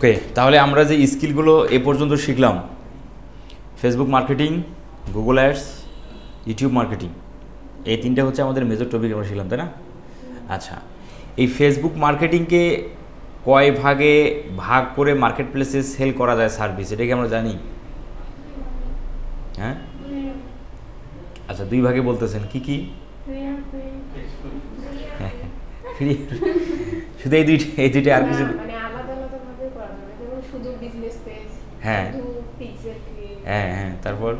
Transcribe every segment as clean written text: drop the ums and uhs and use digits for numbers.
ওকে, তাহলে আমরা যে স্কিলগুলো এ পর্যন্ত শিখলাম, Facebook marketing, Google ads, YouTube marketing, এই তিনটে হচ্ছে আমাদের মেজর টপিক আমরা শিখলাম, তাই না? আচ্ছা, এই ফেসবুক মার্কেটিংকে কয় ভাগে ভাগ করে মার্কেট প্লেসে সেল করা যায় সার্ভিস, এটা কি আমরা জানি? হ্যাঁ, আচ্ছা, দুই ভাগে বলতেছেন, কি কি? ফ্রি, শুধু এই দুইটা আর কিছু? হ্যাঁ হ্যাঁ হ্যাঁ, তারপর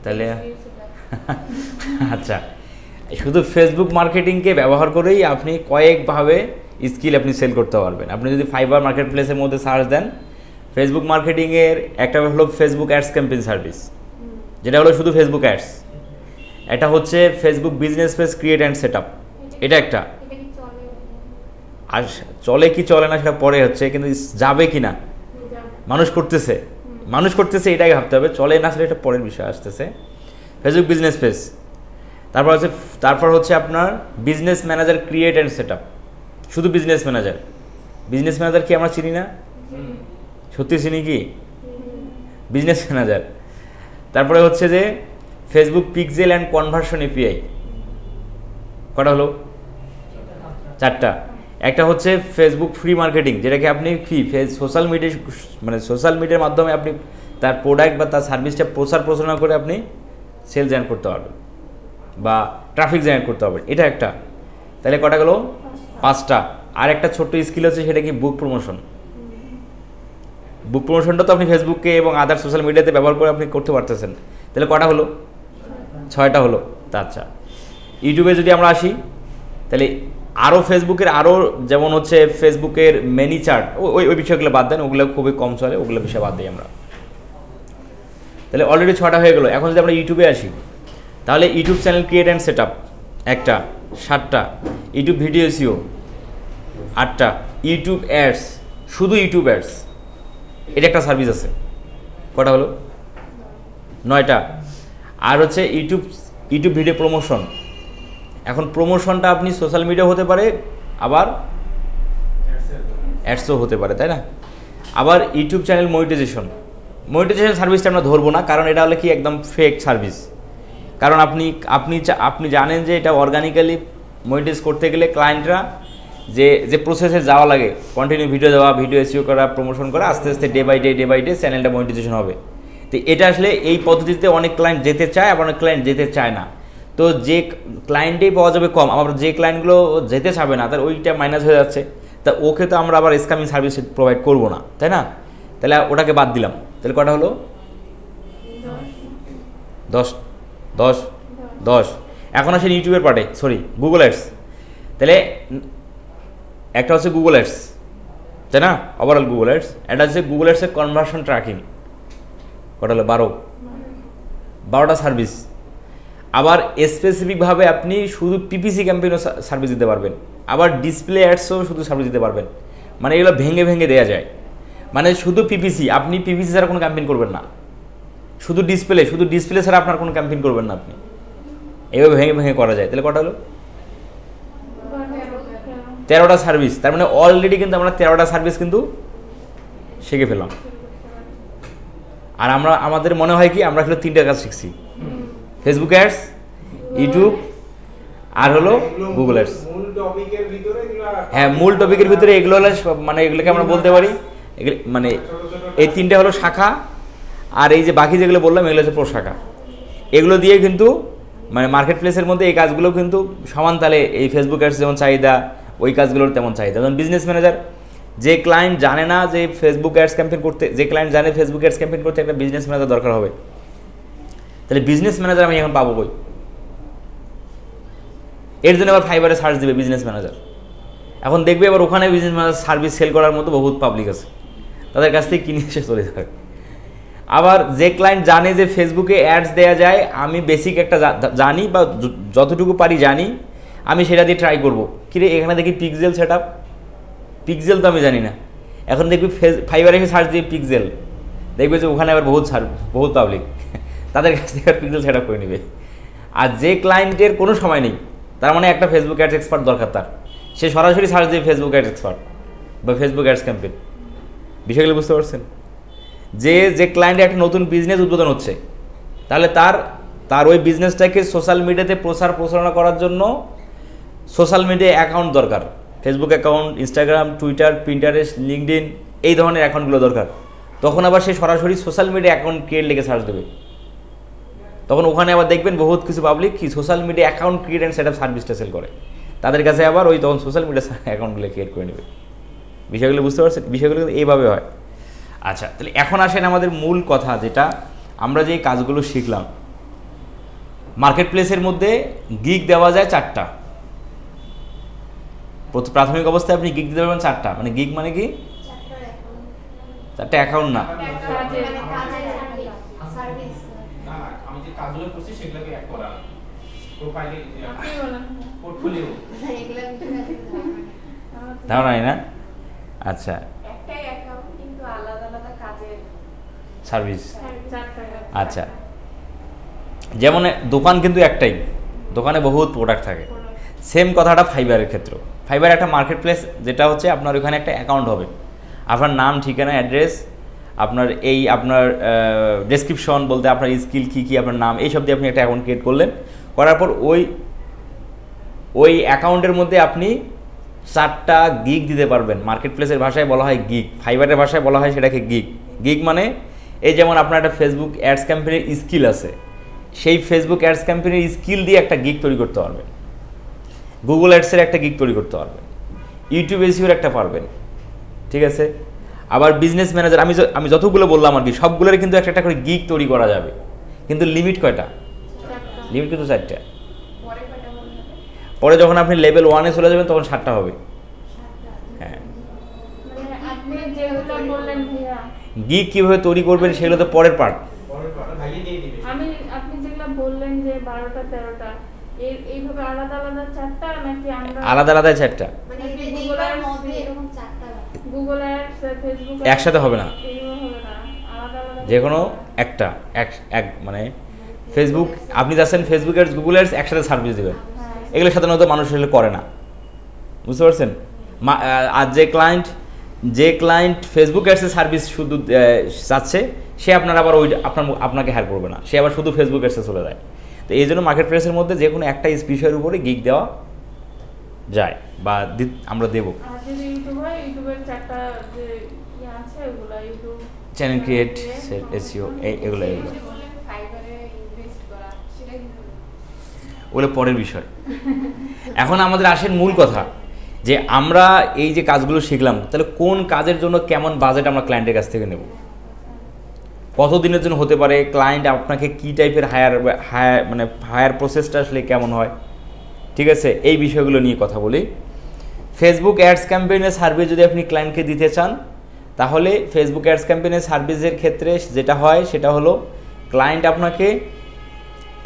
তাহলে আচ্ছা, শুধু ফেসবুক মার্কেটিংকে ব্যবহার করেই আপনি কয়েকভাবে স্কিল আপনি সেল করতে পারবেন। আপনি যদি ফাইবার মার্কেট প্লেসের মধ্যে সার্চ দেন, ফেসবুক মার্কেটিংয়ের একটা হলো ফেসবুক অ্যাডস ক্যাম্পেইন সার্ভিস, যেটা হলো শুধু ফেসবুক অ্যাডস। এটা হচ্ছে Facebook business page create and set up, এটা একটা। আর চলে কি চলে না সেটা পরে হচ্ছে, কিন্তু যাবে কি না, মানুষ করতেছে এটাই ভাবতে হবে, চলে না সেটা একটা পরের বিষয় আসতেছে। ফেসবুক বিজনেস পেজ, তারপর হচ্ছে আপনার business manager create and set up, শুধু বিজনেস ম্যানেজার কি আমরা চিনি না? সত্যি চিনি কি বিজনেস ম্যানেজার? তারপরে হচ্ছে যে Facebook pixel and conversion API, কটা হলো? চারটা। একটা হচ্ছে ফেসবুক ফ্রি মার্কেটিং, যেটাকে আপনি সোশ্যাল মিডিয়ার মাধ্যমে আপনি তার প্রোডাক্ট বা তার সার্ভিসটা প্রচারণা করে আপনি সেল জেনারেট করতে পারবেন বা ট্রাফিক জেনারেট করতে পারবেন, এটা একটা। তাহলে কটা গেলো? পাঁচটা। আর একটা ছোট্ট স্কিল হচ্ছে, সেটা কি বুক প্রমোশনটা তো আপনি ফেসবুকে এবং আদার সোশ্যাল মিডিয়াতে ব্যবহার করে আপনি করতে পারতেছেন। তাহলে কটা হলো? ছয়টা হলো। আচ্ছা, ইউটিউবে যদি আমরা আসি, তাহলে আরও ফেসবুকের যেমন হচ্ছে ফেসবুকের মেনি চার্ট, ওই বিষয়গুলো বাদ দেন, ওগুলো খুবই কম চলে, ওগুলো বিষয় বাদ দিই আমরা। তাহলে অলরেডি 6টা হয়ে গেলো। এখন যদি আমরা ইউটিউবে আসি, তাহলে YouTube channel create and set up একটা, 7টা। ইউটিউব ভিডিও এসইও 8টা। ইউটিউব অ্যাডস, শুধু ইউটিউব অ্যাডস, এটা একটা সার্ভিস আছে, কটা হলো? 9টা। আর হচ্ছে ইউটিউব ভিডিও প্রমোশন। এখন প্রমোশনটা আপনি সোশ্যাল মিডিয়া হতে পারে, আবার অ্যাডসও হতে পারে, তাই না? আবার ইউটিউব চ্যানেল মনিটাইজেশন সার্ভিসটা আমরা ধরবো না, কারণ এটা হলে কি একদম ফেক সার্ভিস। কারণ আপনি জানেন যে এটা অর্গানিক্যালি মনিটাইজ করতে গেলে ক্লায়েন্টরা যে প্রসেসে যাওয়া লাগে, কন্টিনিউ ভিডিও দেওয়া, ভিডিও এসইও করা, প্রমোশন করা, আস্তে আস্তে ডে বাই ডে চ্যানেলটা মনিটাইজেশন হবে। তো এটা আসলে এই পদ্ধতিতে অনেক ক্লায়েন্ট যেতে চায়, আবার অনেক ক্লায়েন্ট যেতে চায় না। তো যে ক্লায়েন্টেই পাওয়া যাবে কম, আবার যে ক্লায়েন্টগুলো যেতে চাবে না, তার ওইটা মাইনাস হয়ে যাচ্ছে। তা ওকে তো আমরা আবার স্ক্যামিং সার্ভিস প্রোভাইড করবো না, তাই না? তাহলে ওটাকে বাদ দিলাম। তাহলে কটা হলো? 10। এখন আসেন ইউটিউবের পার্টে, গুগল অ্যাডস। তাহলে একটা হচ্ছে গুগল অ্যাডস, তাই না? Overall Google ads. এটা হচ্ছে গুগল অ্যাডসের কনভার্সন ট্র্যাকিং, কটা হলো? 12টা সার্ভিস। আবার স্পেসিফিকভাবে আপনি শুধু পিপিসি ক্যাম্পেইনও সার্ভিস দিতে পারবেন, আবার ডিসপ্লে অ্যাডসও শুধু সার্ভিস দিতে পারবেন। মানে এগুলো ভেঙে দেওয়া যায়। মানে শুধু পিপিসি, আপনি পিপিসি ছাড়া কোনো ক্যাম্পেইন করবেন না, শুধু ডিসপ্লে ছাড়া আপনার কোনো ক্যাম্পেইন করবেন না আপনি, এইভাবে ভেঙে করা যায়। তাহলে কটা হলো? 13টা সার্ভিস। তার মানে অলরেডি কিন্তু আমরা 13টা সার্ভিস কিন্তু শিখে ফেললাম। আর আমাদের মনে হয় কি আমরা 3টা কাজ শিখছি, ফেসবুক অ্যাডস, ইউটিউব, আর হলো গুগল অ্যাডস। হ্যাঁ, মূল টপিকের ভিতরে এগুলো হলো, মানে এগুলোকে আমরা বলতে পারি মানে এই 3টে হলো শাখা, আর এই যে বাকি যেগুলো বললাম এগুলো হচ্ছে প্রশাখা। এগুলো দিয়ে কিন্তু মানে মার্কেট প্লেসের মধ্যে এই কাজগুলো কিন্তু সমান তালে, এই ফেসবুক অ্যাডস যেমন চাহিদা, ওই কাজগুলোর তেমন চাহিদা। যেমন বিজনেস ম্যানেজার, যে ক্লায়েন্ট জানে না যে ফেসবুক অ্যাডস ক্যাম্পেইন করতে, একটা বিজনেস ম্যানেজার দরকার হবে। তাহলে বিজনেস ম্যানেজার আমি এখন পাবো কই? এর জন্য আবার ফাইবারে সার্চ দিবে বিজনেস ম্যানেজার। এখন দেখবে আবার ওখানে বিজনেস ম্যানেজার সার্ভিস সেল করার মতো বহুত পাবলিক আছে, তাদের কাছ থেকে কিনে এসে চলে যাবে। আবার যে ক্লায়েন্ট জানে যে ফেসবুকে অ্যাডস দেওয়া যায়, আমি বেসিক একটা জানি বা যতটুকু পারি জানি, আমি সেটা দিয়ে ট্রাই করবো। কিরে এখানে দেখি পিক্সেল সেট আপ, পিক্সেল তো আমি জানি না। এখন দেখবি ফাইবারে এসে সার্চ দিয়ে পিক্সেল, দেখবে যে ওখানে আবার বহুত পাবলিক, তাদের কাছ থেকে পিক্সেল সেট আপ করে নেবে। আর যে ক্লায়েন্টের কোনো সময় নেই, তার মানে একটা ফেসবুক অ্যাডস এক্সপার্ট দরকার তার, সে সরাসরি সার্চ দিয়ে ফেসবুক অ্যাডস এক্সপার্ট বা ফেসবুক অ্যাডস ক্যাম্পেইন। বিষয়গুলো বুঝতে পারছেন? যে ক্লায়েন্টের একটা নতুন বিজনেস উদ্বোধন হচ্ছে, তাহলে তার ওই বিজনেসটাকে সোশ্যাল মিডিয়াতে প্রচারণা করার জন্য সোশ্যাল মিডিয়া অ্যাকাউন্ট দরকার। Facebook account, Instagram, Twitter, Pinterest, LinkedIn, এই ধরনের অ্যাকাউন্টগুলো দরকার। তখন আবার সে সরাসরি সোশ্যাল মিডিয়া অ্যাকাউন্ট ক্রিয়েট লিখে সার্চ দেবে। তখন ওখানে আবার দেখবেন বহুত কিছু পাবলিক কি social media account create and set up সার্ভিসটা সেল করে, তাদের কাছে আবার ওই তখন সোশ্যাল মিডিয়া অ্যাকাউন্টগুলো ক্রিয়েট করে নেবে। বিষয়গুলো বুঝতে পারছেন? বিষয়গুলো এইভাবে হয়। আচ্ছা, তাহলে এখন আসেন আমাদের মূল কথা, যেটা আমরা যে কাজগুলো শিখলাম। মার্কেট প্লেসের মধ্যে গিগ দেওয়া যায় 4টা। প্রাথমিক অবস্থায় আপনি গিগ দিতে পারবেন 4টা। মানে গিগ মানে কি? 4টা অ্যাকাউন্ট না, ধারণা না? আচ্ছা, সার্ভিস। আচ্ছা, যেমন দোকান কিন্তু একটাই, দোকানে বহুত প্রোডাক্ট থাকে। সেম কথাটা ফাইবারের ক্ষেত্রে। ফাইবার একটা মার্কেট প্লেস, যেটা হচ্ছে আপনার ওখানে একটা অ্যাকাউন্ট হবে, আপনার নাম, ঠিকানা, অ্যাড্রেস, আপনার ডেসক্রিপশন বলতে আপনার স্কিল কী কী, আপনার নাম, এইসব দিয়ে আপনি একটা অ্যাকাউন্ট ক্রিয়েট করলেন। করার পর ওই অ্যাকাউন্টের মধ্যে আপনি 4টা গিগ দিতে পারবেন। মার্কেট প্লেসের ভাষায় বলা হয় গিগ, ফাইবারের ভাষায় বলা হয় সেটাকে গিগ। গিগ মানে এই যেমন আপনার একটা ফেসবুক অ্যাডস ক্যাম্পেইনের স্কিল আছে, সেই ফেসবুক অ্যাডস ক্যাম্পেইনের স্কিল দিয়ে একটা গিগ তৈরি করতে পারবেন। গুগল অ্যাডসের একটা গিগ তৈরি করতে পারবেন, ইউটিউব এসইওর একটা পারবেন, ঠিক আছে। আবার বিজনেস ম্যানেজার, আমি যতগুলো বললাম আর কি, সবগুলোর কিন্তু একটা একটা করে গিগ তৈরি করা যাবে। কিন্তু লিমিট কয়টা? লিমিট কিন্তু 4টা। পরে যখন আপনি লেভেল 1-এ চলে যাবেন তখন 7টা হবে। হ্যাঁ, গিগ কিভাবে তৈরি করবেন সেগুলো তো পরের পার্ট। আপনি যেগুলো বললেন যে 12টা 13টা, এইভাবে আলাদা আলাদা 4টা নাকি আমরা আলাদা আলাদা 4টা? মানে গুগল অ্যাডস, ফেসবুক একসাথে হবে না, আলাদা আলাদা যে কোনো একটা মানে ফেসবুক, আপনি যাচ্ছেন ফেসবুক অ্যাডস, গুগল অ্যাডস একসাথে সার্ভিস দেবেন, এগুলো সাধারণত মানুষ করে না। বুঝতে পারছেন? আর যে ক্লায়েন্ট ফেসবুক অ্যাডসের সার্ভিস শুধু চাচ্ছে, সে আবার আপনাকে হায়ার করবে না, সে আবার শুধু ফেসবুক অ্যাডসে চলে যায়। তো এই জন্য মার্কেট প্লেসের মধ্যে যে কোনো একটা বিষয়ের উপরে গিগ দেওয়া যায় বা আমরা দেবো। চ্যানেল ক্রিয়েট, এসইও, এগুলো পরের বিষয়। এখন আমাদের আসেন মূল কথা, যে আমরা এই যে কাজগুলো শিখলাম, তাহলে কোন কাজের জন্য কেমন বাজেট আমরা ক্লায়েন্টের কাছ থেকে নেব, কত দিনের জন্য হতে পারে, ক্লায়েন্ট আপনাকে কী টাইপের হায়ার প্রসেসটা আসলে কেমন হয়, ঠিক আছে, এই বিষয়গুলো নিয়ে কথা বলি। ফেসবুক অ্যাডস ক্যাম্পেইনের সার্ভিস যদি আপনি ক্লায়েন্টকে দিতে চান, তাহলে ফেসবুক অ্যাডস ক্যাম্পেইনের সার্ভিসের ক্ষেত্রে যেটা হয় সেটা হলো, ক্লায়েন্ট আপনাকে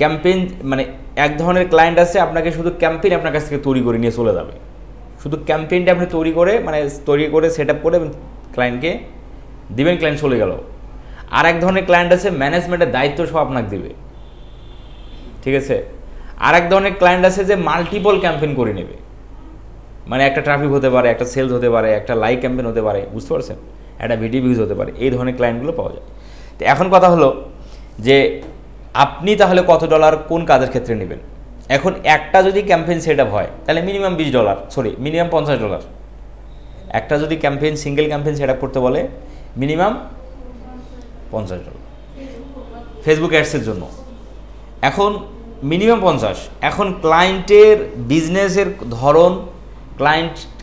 ক্যাম্পেইন, মানে এক ধরনের ক্লায়েন্ট আছে আপনাকে শুধু ক্যাম্পেইন আপনার কাছ থেকে তৈরি করে নিয়ে চলে যাবে, শুধু ক্যাম্পেইনটা আপনি তৈরি করে সেট আপ করে ক্লায়েন্টকে দিবেন, ক্লায়েন্ট চলে গেল। আর এক ধরনের ক্লায়েন্ট আছে ম্যানেজমেন্টের দায়িত্ব সব আপনাকে দিবে, ঠিক আছে। আর এক ধরনের ক্লায়েন্ট আছে যে মাল্টিপল ক্যাম্পেইন করে নেবে, মানে একটা ট্রাফিক হতে পারে, একটা সেলস হতে পারে, একটা লাইভ ক্যাম্পেইন হতে পারে, বুঝতে পারছেন, একটা ভিডিও ভিউজ হতে পারে, এই ধরনের ক্লায়েন্টগুলো পাওয়া যায়। তো এখন কথা হলো যে আপনি তাহলে কত ডলার কোন কাজের ক্ষেত্রে নেবেন। এখন একটা যদি ক্যাম্পেইন সেট আপ হয় তাহলে মিনিমাম মিনিমাম $50। একটা যদি সিঙ্গেল ক্যাম্পেইন সেট আপ করতে বলে মিনিমাম $50 ফেসবুক অ্যাডসের জন্য। এখন মিনিমাম 50। এখন ক্লায়েন্টের বিজনেসের ধরন,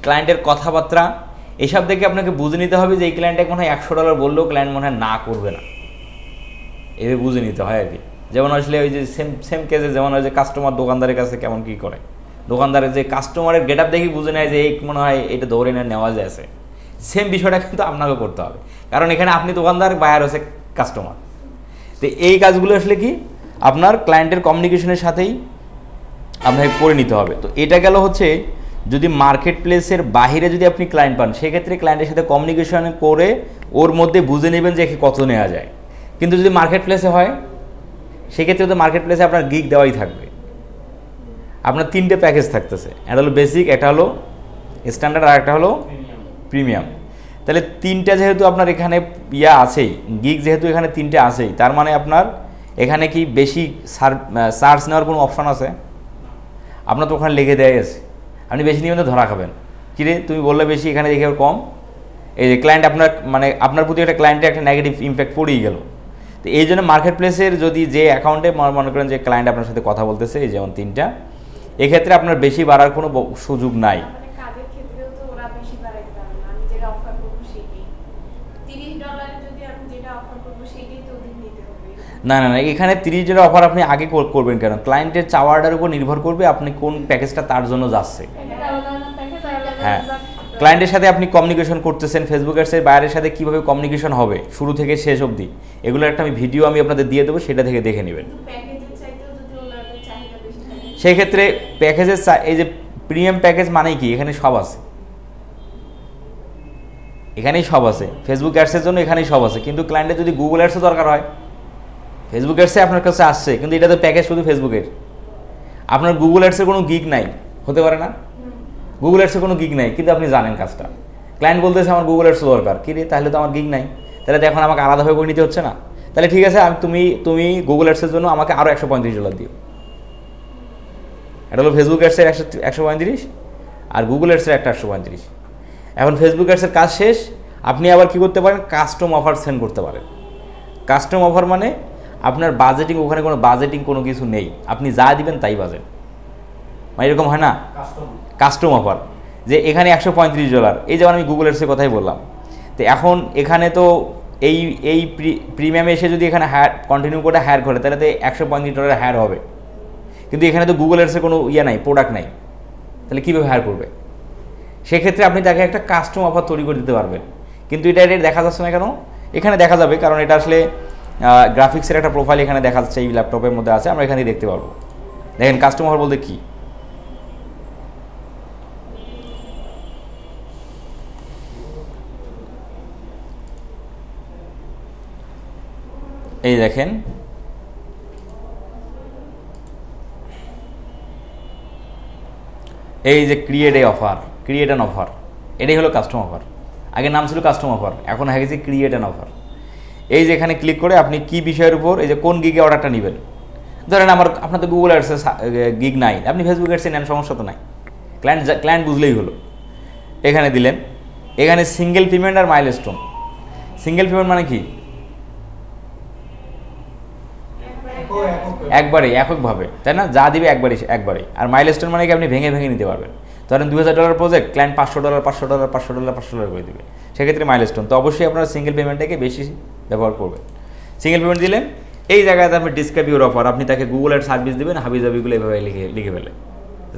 ক্লায়েন্টের কথাবার্তা, এসব দেখে আপনাকে বুঝে নিতে হবে যে এই ক্লায়েন্টকে মনে হয় $100 বললেও ক্লায়েন্ট মনে হয় না করবে না, এভাবে বুঝে নিতে হয় আর কি। যেমন আসলে ওই যে সেম কেসে যেমন হয় যে কাস্টমার দোকানদারের কাছে কেমন কী করে, দোকানদারের যে কাস্টমারের গেট আপ দেখি বুঝে নেয় যে এই মনে হয় এটা ধরে নেওয়া যাচ্ছে, সেম বিষয়টা কিন্তু আপনাকে করতে হবে, কারণ এখানে আপনি দোকানদার, বায়ার হচ্ছে কাস্টমার। তো এই কাজগুলো আসলে কি আপনার ক্লায়েন্টের কমিউনিকেশনের সাথেই আপনাকে করে নিতে হবে। তো এটা গেল হচ্ছে যদি মার্কেট প্লেসের বাহিরে যদি আপনি ক্লায়েন্ট পান, সেক্ষেত্রে ক্লায়েন্টের সাথে কমিউনিকেশন করে ওর মধ্যে বুঝে নেবেন যে কত নেওয়া যায়। কিন্তু যদি মার্কেট প্লেসে হয়, সেক্ষেত্রে তো মার্কেট প্লেসে আপনার গিগ দেওয়াই থাকবে। আপনার 3টে প্যাকেজ থাকতেছে, একটা হলো বেসিক, একটা হলো স্ট্যান্ডার্ড আর একটা হলো প্রিমিয়াম। তাহলে তিনটা যেহেতু আপনার এখানে ইয়া আছেই, গিগ যেহেতু এখানে তিনটে আছেই, তার মানে আপনার এখানে কি বেশি চার্জ নেওয়ার কোনো অপশান আছে? আপনার তো ওখানে লেগে দেয় আছে, আপনি বেশি নিয়ে ধরা খাবেন। কিরে তুমি বললে বেশি, এখানে দেখে কম। এই যে ক্লায়েন্ট আপনার মানে আপনার প্রতি একটা ক্লায়েন্টের একটা নেগেটিভ ইম্প্যাক্ট পড়েই গেল। তো এই জন্য মার্কেট প্লেসের যদি যে অ্যাকাউন্টে মনে করেন যে ক্লায়েন্ট আপনার সাথে কথা বলতেছে, এই যেমন তিনটা, এক্ষেত্রে আপনার বেশি বাড়ার কোনো সুযোগ নাই। কাজের ক্ষেত্রেও তো ওরা বেশি বাড়াইতে পারবে না, আমি যেটা অফার করবো সেটাই, $30 যদি আমি যেটা অফার করবো সেটাই তো ওদের নিতে হবে। না না না, এখানে $30 অফার আপনি আগে করবেন কেন? ক্লায়েন্টের চাওয়াটার উপর নির্ভর করবে আপনি কোন প্যাকেজটা তার জন্য যাচ্ছে। হ্যাঁ, ক্লায়েন্টের সাথে আপনি কমিউনিকেশন করতেছেন, ফেসবুক অ্যাডসের বাইরের সাথে কীভাবে কমিউনিকেশন হবে শুরু থেকে শেষ অবধি, এগুলোর একটা আমি ভিডিও আমি আপনাদের দিয়ে দেবো, সেটা থেকে দেখে নেবেন। সেই ক্ষেত্রে প্যাকেজের এই যে প্রিমিয়াম প্যাকেজ মানেই কি, এখানে সব আছে, এখানেই সব আছে। ফেসবুক অ্যাডসের জন্য এখানেই সব আছে, কিন্তু ক্লায়েন্টের যদি গুগল অ্যাডসও দরকার হয়, ফেসবুক অ্যাডসে আপনার কাছে আসছে, কিন্তু এটা তো প্যাকেজ শুধু ফেসবুকের, আপনার গুগল অ্যাডসের কোনো গিগ নাই, হতে পারে না? গুগল অ্যাডসের কোনো গিগ নাই, কিন্তু আপনি জানেন কাজটা, ক্লায়েন্ট বলতেছে আমার গুগল অ্যাডসও দরকার, কি রে তাহলে তো আমার গিগ নাই, তাহলে তো এখন আমাকে আলাদাভাবে করে নিতে হচ্ছে না। তাহলে ঠিক আছে, তুমি গুগল অ্যাডসের জন্য আমাকে আরও $135 দিও। এটা হলো ফেসবুক অ্যাডসের 135 আর গুগল অ্যাডসের একটা 135। এখন ফেসবুক অ্যাডসের কাজ শেষ, আপনি আবার কি করতে পারেন, কাস্টম অফার সেন্ড করতে পারেন। কাস্টম অফার মানে আপনার বাজেটিং, ওখানে কোনো বাজেটিং কোনো কিছু নেই, আপনি যা দিবেন তাই বাজেট, মানে এরকম হয় না কাস্টম অফার, যে এখানে $135, এই যেমন আমি গুগল অ্যাডসের কথাই বললাম। তো এখন এখানে তো এই প্রিমিয়ামে এসে যদি এখানে হায়ার কন্টিনিউ করে হায়ার করে, তাহলে তো $135 হায়ার হবে, কিন্তু এখানে তো গুগল অ্যাডসের কোনো ইয়ে নাই, প্রোডাক্ট নাই, তাহলে কীভাবে হায়ার করবে? সেক্ষেত্রে আপনি তাকে একটা কাস্টম অফার তৈরি করে দিতে পারবেন। কিন্তু এটা দেখা যাচ্ছে না কেন? এখানে দেখা যাবে, কারণ এটা আসলে গ্রাফিক্সের একটা প্রোফাইল এখানে দেখা যাচ্ছে, এই ল্যাপটপের মধ্যে আছে, আমরা এখানে দেখতে পারবো। দেখেন কাস্টম অফার বলতে কি, এই দেখেন এই যে ক্রিয়েট অ্যান অফার, এটাই হলো কাস্টম অফার। আগে নাম ছিল কাস্টম অফার, এখন হয়ে গেছে ক্রিয়েট অ্যান অফার। এই যে এখানে ক্লিক করে আপনি কি বিষয়ের উপর, এই যে কোন গিগে অর্ডারটা নেবেন, ধরেন আপনার তো গুগল অ্যাডসে গিগ নাই, আপনি ফেসবুক অ্যাডসে নেন, সমস্যা তো নাই, ক্লায়েন্ট বুঝলেই হলো। এখানে দিলেন, এখানে সিঙ্গেল পেমেন্ট আর মাইলস্টোন। সিঙ্গেল পেমেন্ট মানে কি, একবারে এককভাবে, তাই না, যা দিবে একবারে। আর মাইলস্টোন মানে কি, আপনি ভেঙে ভেঙে নিতে পারবেন। ধরেন $2000 প্রজেক্ট, ক্লায়েন্ট $500 করে দিবে, সেক্ষেত্রে মাইলস্টোন। তো অবশ্যই আপনারা সিঙ্গেল পেমেন্টটাকে বেশি ব্যবহার করবেন। সিঙ্গেল পেমেন্ট দিলেন, এই জায়গায় আপনি ডিসক্রাইব ইউর অফার, আপনি তাকে গুগল অ্যাডস সার্ভিস দেবেন, হাবিজাবিগুলো এভাবে লিখে ফেলে,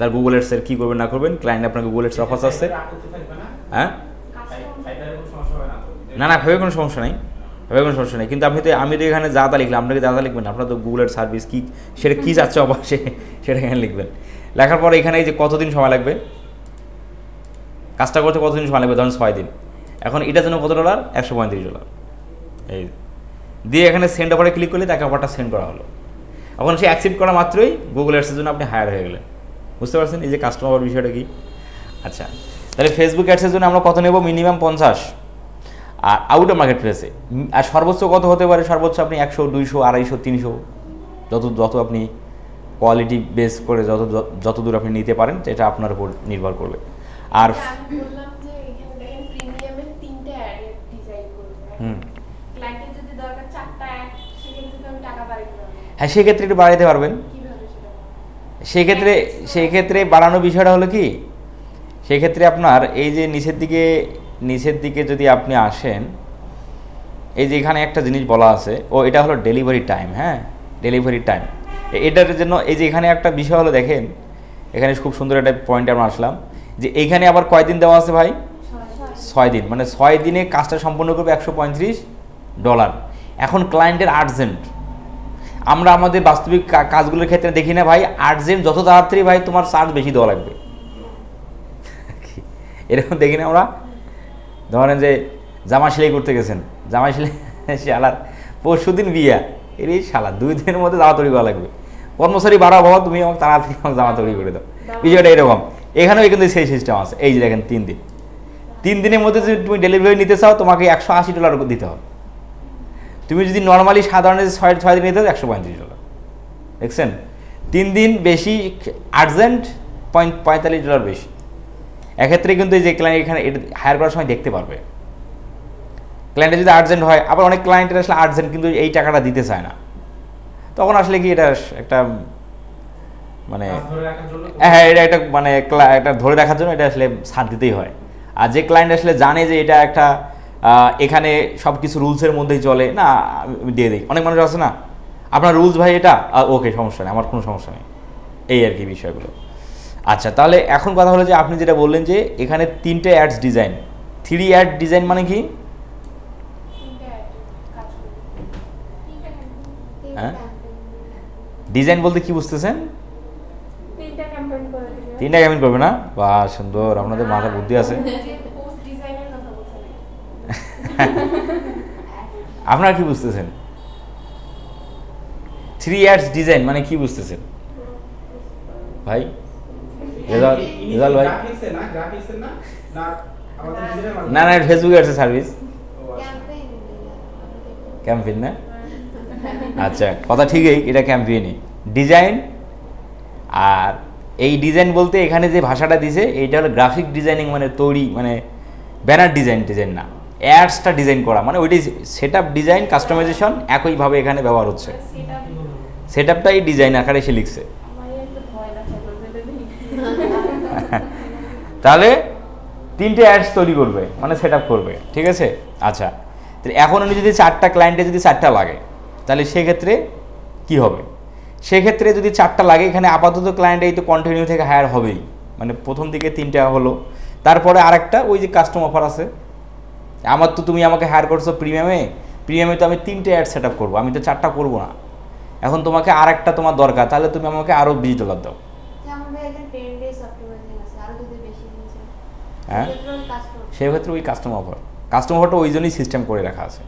তার গুগল অ্যাডসের কী করবেন না করবেন, ক্লায়েন্ট আপনার গুগল অ্যাডস অফার আসছে। হ্যাঁ, না ভাবে কোনো সমস্যা নেই, কিন্তু আমি তো এখানে যা লিখলাম, আপনাকে যা লিখবেন, আপনার তো গুগলের সার্ভিস কি, সেটা কী চাচ্ছে অবশ্যই সেটা এখানে লিখবেন। লেখার পরে এখানে এই যে কতদিন সময় লাগবে, কাজটা করতে কতদিন সময় লাগবে, ধরুন 6 দিন। এখন এটার জন্য কত $? $135। এই দিয়ে এখানে সেন্ড অফারে ক্লিক করলে তাকে অফারটা সেন্ড করা হলো। এখন সে অ্যাকসেপ্ট করা মাত্রই গুগল অ্যাডসের জন্য আপনি হায়ার হয়ে গেলেন। বুঝতে পারছেন এই যে কাস্টমার বিষয়টা কি? আচ্ছা, তাহলে ফেসবুক অ্যাডসের জন্য আমরা কত নেব? মিনিমাম 50। আর আউট অফ মার্কেট প্লেসে আর সর্বোচ্চ কত হতে পারে? সর্বোচ্চ আপনি 100, 200, 250, 300, যত আপনি কোয়ালিটি বেস করে যত দূর আপনি নিতে পারেন, এটা আপনার উপর নির্ভর করবে। আর বললাম যে এখানে দেখেন প্রিমিয়ামের 3টা অ্যাড ডিজাইন করবে। ক্লায়েন্টের যদি দরকার 4টা অ্যাড, সেক্ষেত্রে তো আমি টাকা বাড়াতে পারবো। হ্যাঁ, সেক্ষেত্রে একটু বাড়াতে পারবেন। কিভাবে সেটা? সেক্ষেত্রে বাড়ানোর বিষয়টা হলো কি, সেক্ষেত্রে আপনার এই যে নিচের দিকে যদি আপনি আসেন, এই যে এখানে একটা জিনিস বলা আছে, এটা হলো ডেলিভারি টাইম। হ্যাঁ, ডেলিভারি টাইম, এটার জন্য এই যে এখানে একটা বিষয় হলো, দেখেন এখানে খুব সুন্দর একটা পয়েন্ট আমরা আসলাম, যে এইখানে আবার কয়দিন দেওয়া আছে ভাই? 6 দিন। মানে 6 দিনে কাজটা সম্পন্ন করবে $135। এখন ক্লায়েন্টের আর্জেন্ট, আমরা আমাদের বাস্তবিক কাজগুলোর ক্ষেত্রে দেখি না ভাই, আর্জেন্ট যত তাড়াতাড়ি ভাই তোমার চার্জ বেশি দেওয়া লাগবে, এরকম দেখি না আমরা। ধরেন যে জামা সেলাই করতে গেছেন, জামা সেলাই শালার পরশুদিন বিয়া, এর শালা 2 দিনের মধ্যে জামা তৈরি করা লাগবে, কর্মচারী বাড়াবো, তুমি আমাকে তাড়াতাড়ি জামা তৈরি করে দাও, বিষয়টা এরকম। এখানেও কিন্তু সেই সিস্টেম আছে। এই যে দেখেন 3 দিন, 3 দিনের মধ্যে যদি তুমি ডেলিভারি নিতে চাও তোমাকে $180 দিতে হবে। তুমি যদি নর্মালি সাধারণ 6 দিন নিতে হবে $135। দেখছেন 3 দিন বেশি, আর্জেন্ট $45 বেশি। এক্ষেত্রে কিন্তু এই যে ক্লায়েন্ট এখানে হায়ার করার সময় দেখতে পারবে ক্লায়েন্টের যদি আর্জেন্ট হয়। আবার অনেক ক্লায়েন্টের আসলে আর্জেন্ট কিন্তু এই টাকাটা দিতে চায় না, তখন আসলে কি এটা একটা মানে হ্যাঁ এটা একটা মানে একটা ধরে রাখার জন্য এটা আসলে ছাড় দিতেই হয়। আর যে ক্লায়েন্ট আসলে জানে যে এটা একটা এখানে সব কিছু রুলসের মধ্যেই চলে, না আমি দিয়ে দিই। অনেক মানুষ আছে না, আপনার রুলস ভাই এটা, ওকে সমস্যা নেই, আমার কোনো সমস্যা নেই, এই আর কি বিষয়গুলো। আচ্ছা, তাহলে এখন কথা হলো যে আপনি যেটা বললেন যে এখানে 3টে অ্যাডস ডিজাইন, 3 অ্যাড ডিজাইন মানে কি? হ্যাঁ, ডিজাইন বলতে কি বুঝতেছেন? 3টা ক্যাম্পেইন করে দিবে। 3টা ক্যাম্পেইন করবে না? বাহ সুন্দর, আপনাদের মাথা বুদ্ধি আছে। আপনারা কি বুঝতেছেন? 3 অ্যাডস ডিজাইন মানে কি বুঝতেছেন ভাই? রেজাল্ট ভাই না না, ফেসবুকে আছে সার্ভিস ক্যাম্পেইন না? আচ্ছা, কথা ঠিকই, এটা ক্যাম্পেইনই ডিজাইন। আর এই ডিজাইন বলতে এখানে যে ভাষাটা দিছে এইটা হলো গ্রাফিক ডিজাইনিং, মানে তৈরি, মানে ব্যানার ডিজাইন না, অ্যাডসটা ডিজাইন করা, মানে ওইটাই সেট আপ ডিজাইন কাস্টমাইজেশন একইভাবে এখানে ব্যবহার হচ্ছে। সেট আপটাই ডিজাইন আকারে সে লিখছে। তাহলে 3টে অ্যাডস তৈরি করবে, মানে সেট আপ করবে, ঠিক আছে? আচ্ছা, তাহলে এখন উনি যদি 4টা ক্লায়েন্টে যদি 4টা লাগে তাহলে সেক্ষেত্রে কি হবে? সেক্ষেত্রে যদি 4টা লাগে, এখানে আপাতত ক্লায়েন্ট এই তো কন্টিনিউ থেকে হায়ার হবেই, মানে প্রথম দিকে 3টা হলো, তারপরে আরেকটা ওই যে কাস্টম অফার আছে। আমার তো তুমি আমাকে হায়ার করছো প্রিমিয়ামে তো আমি 3টে অ্যাড সেট আপ করবো, আমি তো 4টা করবো না। এখন তোমাকে আরেকটা তোমার দরকার, তাহলে তুমি আমাকে আরও $20 দাও। হ্যাঁ, সেক্ষেত্রে ওই কাস্টম অফারটা ওই জন্যই সিস্টেম করে রাখা আছে।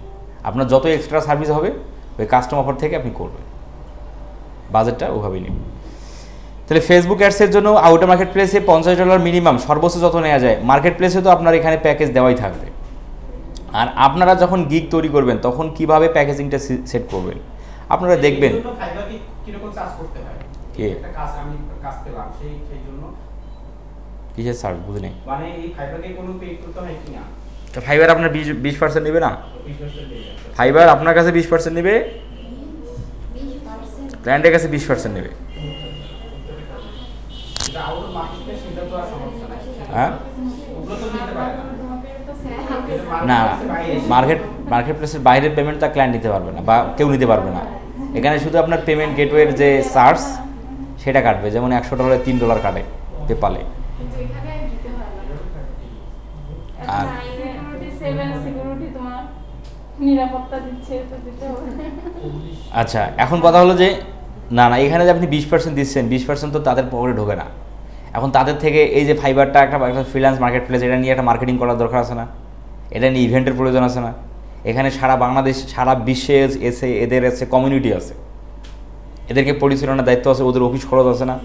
আপনার যত এক্সট্রা সার্ভিস হবে ওই কাস্টম অফার থেকে আপনি করবেন, বাজেটটা ওভাবেই নিন। তাহলে ফেসবুক অ্যাডসের জন্য আউটার মার্কেট প্লেসে $50 মিনিমাম, সর্বোচ্চ যত নেওয়া যায়। মার্কেট প্লেসে তো আপনার এখানে প্যাকেজ দেওয়াই থাকবে। আর আপনারা যখন গিগ তৈরি করবেন তখন কিভাবে প্যাকেজিংটা সেট করবেন আপনারা দেখবেন। কিসের চার্জ বুঝি নাই? ফাইবার আপনার 20% নেবে না? ফাইবার আপনার কাছে 20% নেবে, ক্লায়েন্টের কাছে 20% নেবে। হ্যাঁ না, মার্কেট প্লেসের বাইরের পেমেন্ট তা ক্লায়েন্ট নিতে পারবে না বা কেউ নিতে পারবে না। এখানে শুধু আপনার পেমেন্ট গেটওয়ের যে চার্জ সেটা কাটবে, যেমন $100 $3 কাটে পেপালে। আর আচ্ছা, এখন কথা হলো যে না এখানে যে আপনি 20% দিচ্ছেন, 20% তো তাদের পকেটে ঢোকে না। এখন তাদের থেকে এই যে ফাইবারটা একটা ফ্রিল্যান্স মার্কেট প্লেস, এটা নিয়ে একটা মার্কেটিং করার দরকার আছে না? এটা নিয়ে ইভেন্টের প্রয়োজন আছে না? এখানে সারা বাংলাদেশ সারা বিশ্বে এসে এদের এসে কমিউনিটি আছে, এদেরকে পরিচালনার দায়িত্ব আছে, ওদের অফিস খরচ আছে না?